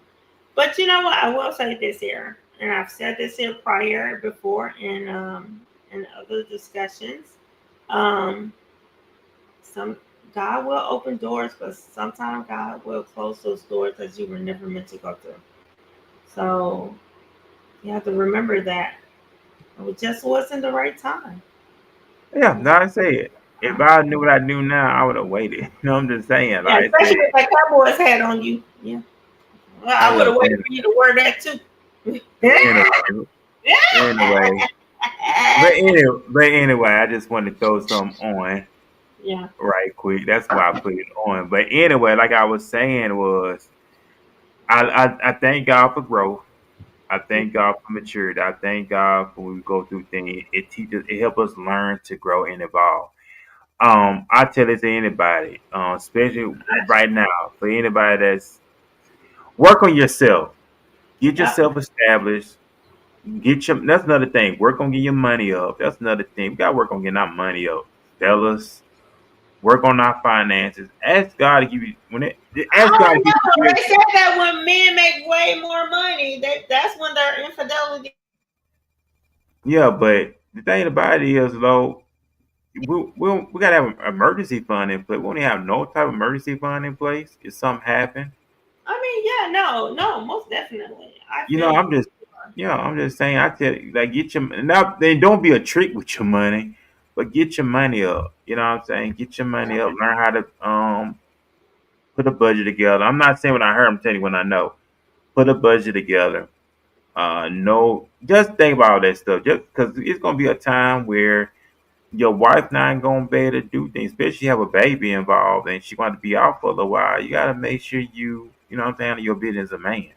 But you know what? I will say this here, and I've said this here prior before in other discussions. Um, some God will open doors, but sometimes God will close those doors that you were never meant to go through. So you have to remember that it just wasn't the right time. Yeah, It now just I say it. If wasn't I knew what I knew now, I would have waited. You know what I'm just saying? yeah, Like I said, especially with that Cowboys hat on you. Yeah. Well, I I would would have have waited been for you to wear that too. anyway. Anyway, but anyway, I just wanted to throw some on yeah. right quick. That's why I put it on. But anyway, like I was saying, was I thank God for growth. I thank God for maturity. I thank God for when we go through things. It teaches, it helps us learn to grow and evolve. I tell it to anybody, especially right now, for anybody that's work on yourself, get Yeah. yourself established. Get your. That's another thing. Work on getting your money up. That's another thing. We got to work on getting our money up, fellas. Work on our finances. Ask God to give you I Ask God to don't give you know. They wisdom. said that when men make way more money, that's when their infidelity. Yeah, but the thing about it is, though, we gotta have an emergency fund in place. We don't have no type of emergency fund in place if something happen. I mean, yeah, no, no, most definitely. I You know, feel you. I'm just saying. I tell you, like, get your now. Then don't be a trick with your money, but get your money up. You know what I'm saying? Get your money up. Learn how to put a budget together. I'm not saying what I heard. I'm telling you what I know. Put a budget together. No, just think about all that stuff. Just because it's gonna be a time where your wife not gonna be able to do things, especially have a baby involved and she want to be out for a little while. You gotta make sure you know what I'm saying, your business as a man.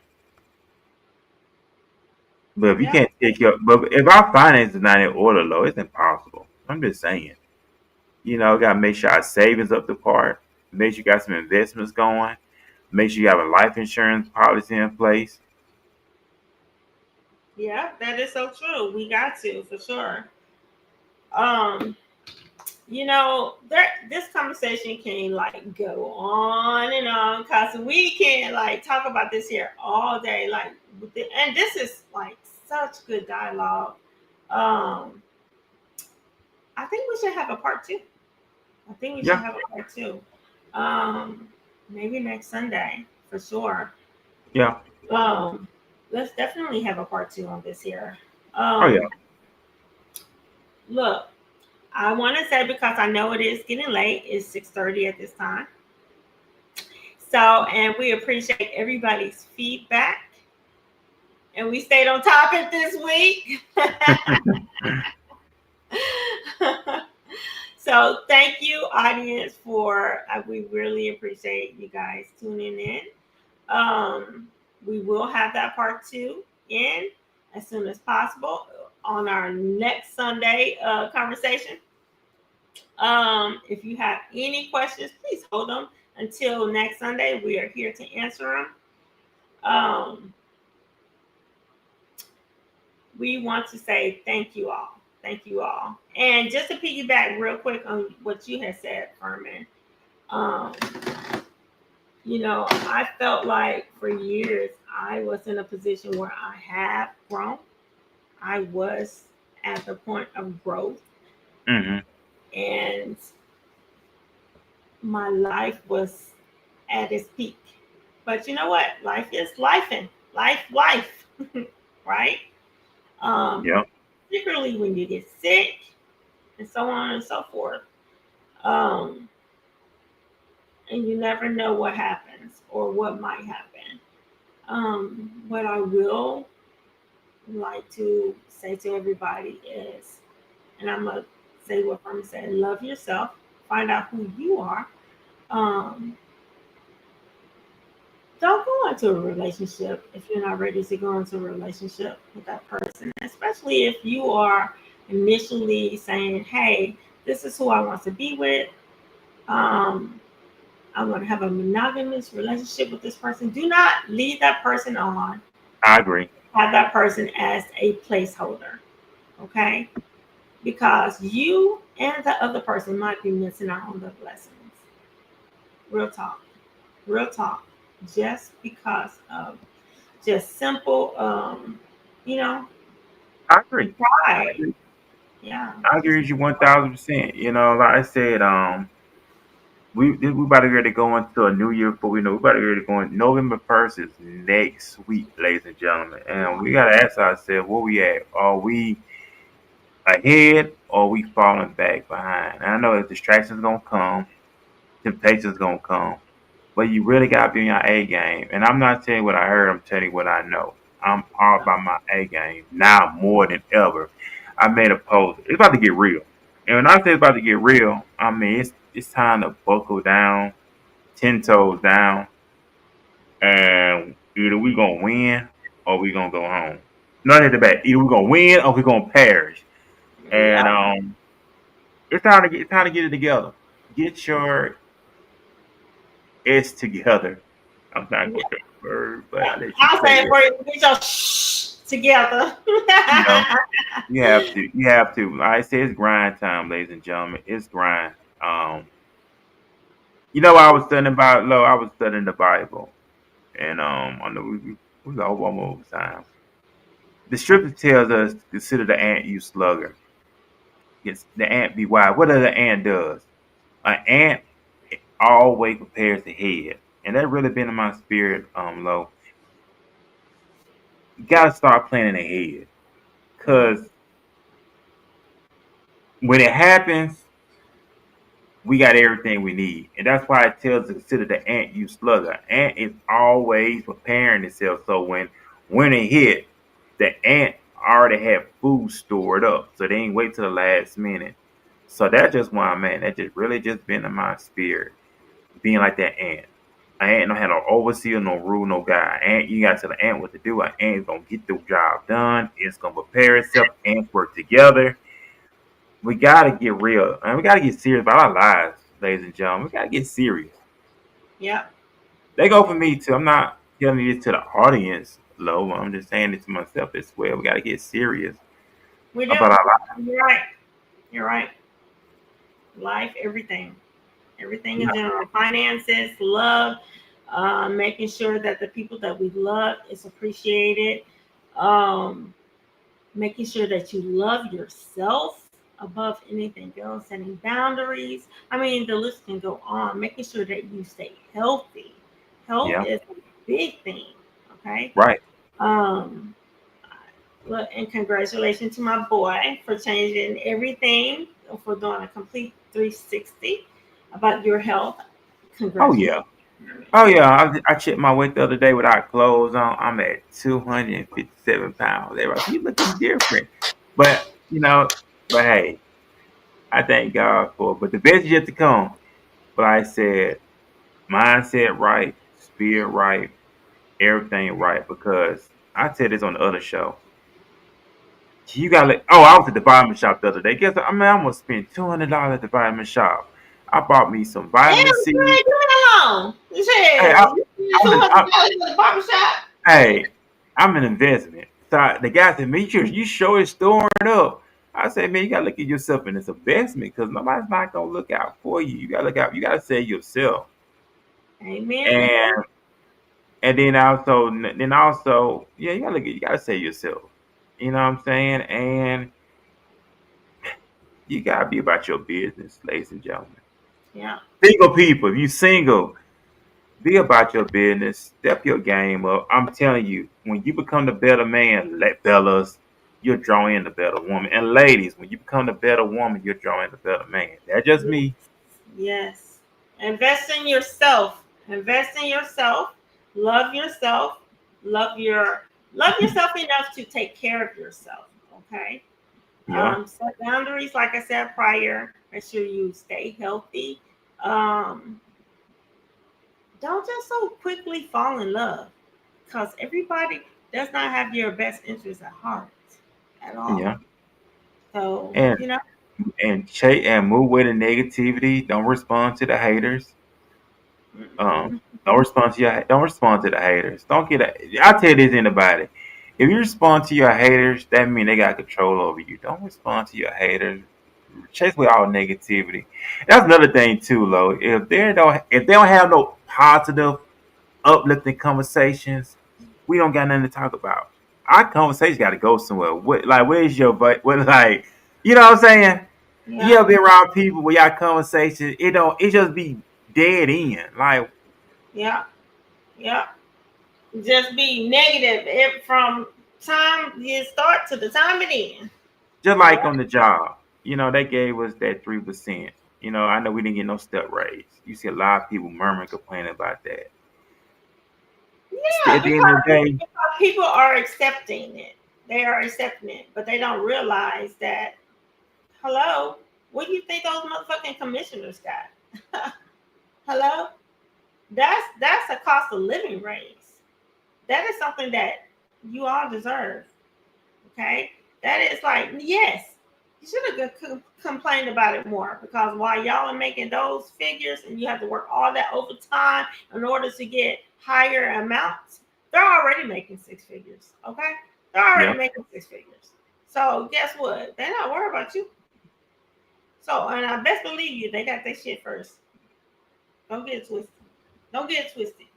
But if you Yeah, can't take your, but if our finances are not in order, though, it's impossible. I'm just saying. You know, gotta make sure our savings up to par. Make sure you got some investments going. Make sure you have a life insurance policy in place. yeah, that is so true. We got to for sure. Um, this conversation can like go on and on because we can like talk about this here all day. Like, and this is like such good dialogue. Um, I think we should have a part two. I think we should Yeah, have a part two. Um, maybe next Sunday for sure. yeah. Um, let's definitely have a part two on this here. Oh yeah. Um, look, I want to say because I know it is getting late. It's 6:30 at this time. So, and we appreciate everybody's feedback. And we stayed on topic this week. So, thank you, audience, for we really appreciate you guys tuning in. Um, we will have that part two in as soon as possible. on our next Sunday conversation. If you have any questions, please hold them until next Sunday. We are here to answer them. We want to say thank you all. Thank you all. And just to piggyback real quick on what you had said, Ferman, um, I felt like for years I was in a position where I have grown. I was at the point of growth, Mm-hmm. and my life was at its peak. But you know what? Life is life and life, right? Um, Yeah, Particularly when you get sick and so on and so forth. Um, and you never know what happens or what might happen. What I will like to say to everybody is, and I'm gonna say what I'm saying: love yourself, find out who you are. Um, don't go into a relationship if you're not ready to go into a relationship with that person, especially if you are initially saying, "Hey, this is who I want to be with." Um, I'm going to have a monogamous relationship with this person. Do not lead that person on. I agree. Have that person as a placeholder, okay? Because you and the other person might be missing out on the blessings. Real talk, real talk. Just because of just simple, you know, I agree. I pride. agree. Yeah, I agree just with you 1,000%. Like I said, we about to get to go into a new year, but we know we about to get to go in November 1st is next week, ladies and gentlemen, and we gotta ask ourselves where we at. Are we ahead or are we falling back behind? And I know that distractions gonna come, temptations gonna come, but you really gotta be on your A game. And I'm not telling you what I heard, I'm telling you what I know. I'm all about my A game now more than ever. I made a post. It's about to get real. And when I say it's about to get real, I mean it's time to buckle down, 10 toes down, and either we gonna win or we gonna go home. Not at the back. Either we gonna win or we gonna perish. And yeah, it's time to get it together. Get your it's together. I'm not yeah. going to word, but I let you I'll say say it it. for you. Get your shh together. You know, you have to. You have to. Like I say, it's grind time, ladies and gentlemen. It's grind. Um, I was studying about. Lo, I was studying the Bible, and on the we go one more time. The scripture tells us to consider the ant, you slugger. Yes, the ant be wise. What does the ant does? An ant always prepares the head, and that really been in my spirit. Lo, you gotta start planning ahead, Yeah, cause when it happens, we got everything we need. And that's why it tells us to consider the ant you slugger. Ant is always preparing itself. So when it hit, the ant already had food stored up. So they ain't wait till the last minute. So that's just why, man, that just really just been in my spirit. Being like that ant. An ant don't have no overseer, no rule, no guide. Ant, you gotta tell the ant what to do. An ant is gonna get the job done. It's gonna prepare itself. Ants work together. We gotta get real, and we gotta get serious about our lives, ladies and gentlemen. We gotta get serious. yeah, They go for me too. I'm not telling this to the audience, low. I'm just saying it to myself as well. We gotta get serious we do. about our lives. You're right. You're right. Life, everything in general, finances, love, making sure that the people that we love is appreciated, um, making sure that you love yourself above anything else, setting boundaries. I mean, the list can go on. Making sure that you stay healthy. Health Yeah, is a big thing. Okay. right. Um, Look, and congratulations to my boy for changing everything, for doing a complete 360 about your health. Oh Congratulations. yeah. Oh yeah. I checked my weight the other day without clothes on. I'm at 257 pounds. Everybody, you looking different, but but hey, I thank God for it. But the best is yet to come. But like I said, mindset right, spirit right, everything right. Because I said this on the other show. You got like, oh, I was at the vitamin shop the other day. Guess what? I mean, I'm gonna spend $200 at the vitamin shop. I bought me some Damn, vitamin man, C. leave it alone. Hey, Shit, you spend I'm an, $200 at the barber shop. hey, I'm an investment. So the guy said, "Man, you sure it's storing up?" I said, "Man, you gotta look at yourself in this investment because nobody's not gonna look out for you. You gotta look out. You gotta save yourself." Amen to that. And then also, yeah, you gotta save yourself. You know what I'm saying? And you gotta be about your business, ladies and gentlemen. Yeah. Single people, if you single, be about your business. Step your game up. I'm telling you, when you become the better man, fellas, you're drawing the better woman. And ladies, when you become the better woman, you're drawing the better man. That's just Yes. me. Yes. Invest in yourself. Invest in yourself. Love yourself. Love yourself enough to take care of yourself. Okay. Yeah, Set boundaries, like I said prior. Make sure you stay healthy. Um, don't just so quickly fall in love because everybody does not have your best interest at heart at all. yeah. So, And and move with the negativity. Don't respond to the haters. Um, don't respond to the haters. Don't get I'll tell you this, anybody. If you respond to your haters, that means they got control over you. Don't respond to your haters. Chase with all negativity. That's another thing too, Lo. If they don't have no positive, uplifting conversations, we don't got nothing to talk about. Our conversation got to go somewhere. Where's your butt? What, like, you know what I'm saying? You yeah, ever been around people where y'all conversation, it just be dead end. Like, yeah, yeah. Just be negative from time you start to the time it ends. just Yeah, like on the job, they gave us that 3%. I know we didn't get no step raise. You see a lot of people murmuring, complaining about that. yeah, At the end of the day, because people are accepting it. They are accepting it, but they don't realize that. Hello, what do you think those motherfucking commissioners got? Hello, that's a cost of living raise. That is something that you all deserve. Okay, that is like yes, you should have complained about it more because while y'all are making those figures and you have to work all that overtime in order to get higher amounts, they're already making six figures. Okay, they're already yeah, making six figures. So guess what? They're not worried about you. So and I best believe you, they got their shit first. Don't get it twisted. Don't get it twisted.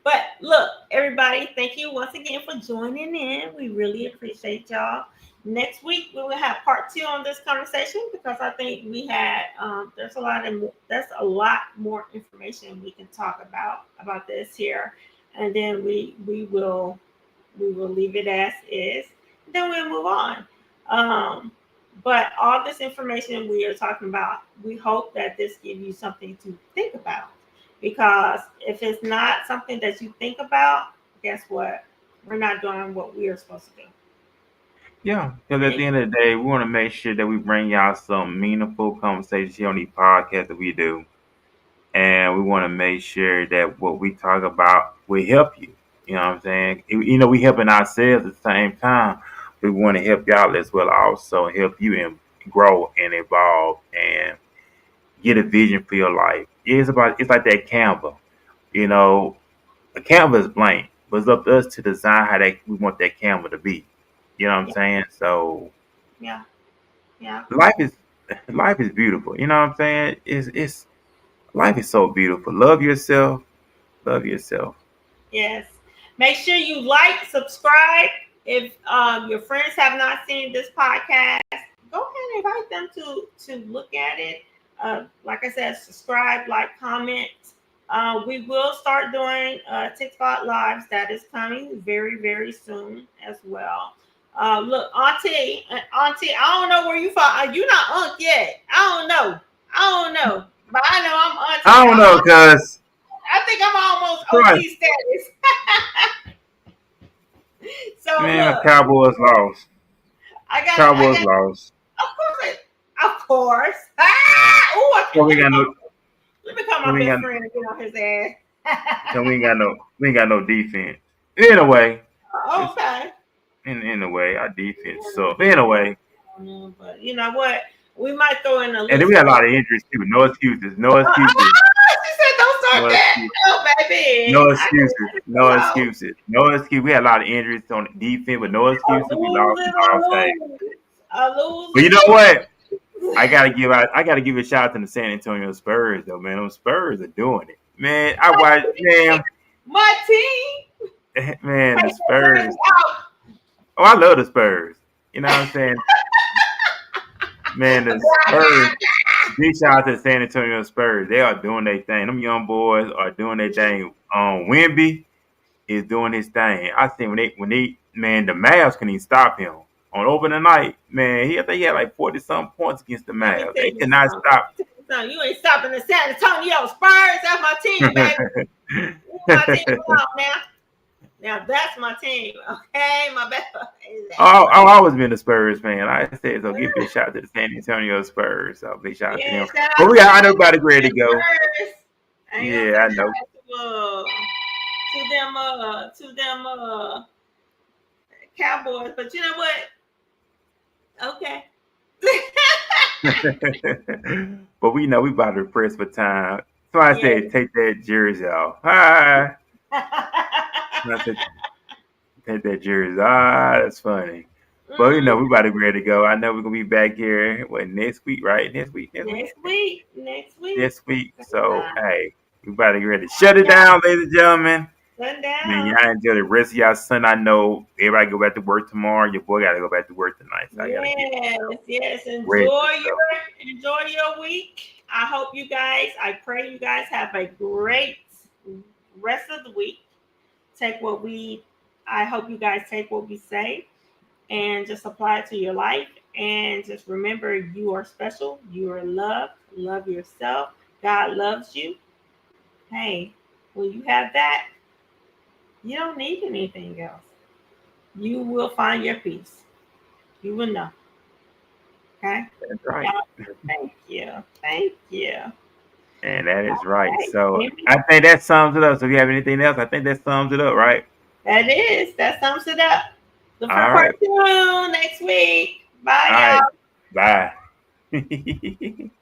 But look, everybody, thank you once again for joining in. We really appreciate y'all. Next week we will have part two on this conversation because I think we had there's a lot more information we can talk about this here, and then we will leave it as is. Then we'll move on. Um, but all this information we are talking about, we hope that this gives you something to think about. Because if it's not something that you think about, guess what? We're not doing what we are supposed to do. yeah. Because at the end of the day, we want to make sure that we bring y'all some meaningful conversations here on these podcasts that we do. And we want to make sure that what we talk about will help you. You know what I'm saying? We helping ourselves at the same time. We want to help y'all as well, also help you and grow and evolve and get a vision for your life. It's like that Canva. You know, a Canva is blank, but it's up to us to design how we want that Canva to be. You know what I'm Yeah, saying? So yeah, yeah. life is life is beautiful. You know what I'm saying? It's life is so beautiful. Love yourself. Love yourself. Yes. Make sure you like, subscribe. If your friends have not seen this podcast, go ahead and invite them to look at it. Like I said, subscribe, like, comment. We will start doing TikTok lives. That is coming very, very soon as well. Look, Auntie, I don't know where you from. You're not Unc yet. I don't know. But I know I'm I Auntie. don't know, cuz. I think I'm almost Right. OG status. So Man, look, Cowboys lost. I Cowboys got. lost. Of course, of course. Ah, oh, So we ain't got no. let me call So my we ain't best got. friend and get on his ass. So we ain't got no. We ain't got no defense. Anyway, it's Okay. In a way, our defense. So anyway, But you know what? We might throw in a and little. then we had a lot of injuries too. No excuses. No excuses. She said, "Don't start No that." excuses. No, baby. No I can excuses. let it No go. excuses. No excuse. We had a lot of injuries on the defense, but no I excuses. We lose lost the it, ball I game. lose. I lose But you it. know what? I gotta give a shout out to the San Antonio Spurs though, man. Those Spurs are doing it. Man, I watched My team. man, the Take the Spurs Spurs. out. Oh, I love the Spurs. You know what I'm saying? Man, the Spurs. Big shout out to the San Antonio Spurs. They are doing their thing. Them young boys are doing their thing. Wemby is doing his thing. I think when they man, the Mavs couldn't even stop him. On opening night, man, I think he had like 40-something points against the Let me Mavs. tell They you could not something. stop. You ain't stopping the San Antonio Spurs. That's my team, baby. My team. Come on now. Now that's my team. Okay, my best. I've always been a Spurs fan. I said so. Give a big shout out to the San Antonio Spurs. So big shout out to Yeah, them. shout But out we to got I know the about ready to go. Spurs. I ain't gonna Yeah, I say know. to them Cowboys, but you know what? Okay. But we know we about to press for time. So I said, take that jersey off. I said, take that jersey. That's funny. But you know, we about to be ready to go. I know we're gonna be back here next week, right? Next week. Next week. This week. So hey, we about to get ready to shut it down, ladies and gentlemen. Man, Sundown. y'all enjoy the rest of y'all Sunday. I know everybody go back to work tomorrow. Your boy got to go back to work tonight, so I got to get Yes. ready. Enjoy your week. I pray you guys have a great rest of the week. I hope you guys take what we say and just apply it to your life. And just remember, you are special. You are loved. Love yourself. God loves you. Hey, when you have that, you don't need anything else. You will find your peace. You will know. Okay? That's right. Thank you. Thank you. And that is right. Okay. So I think that sums it up. So if you have anything else, I think that sums it up, right? That sums it up. Look for All part right. 2 next week. Bye, All y'all. right. Bye.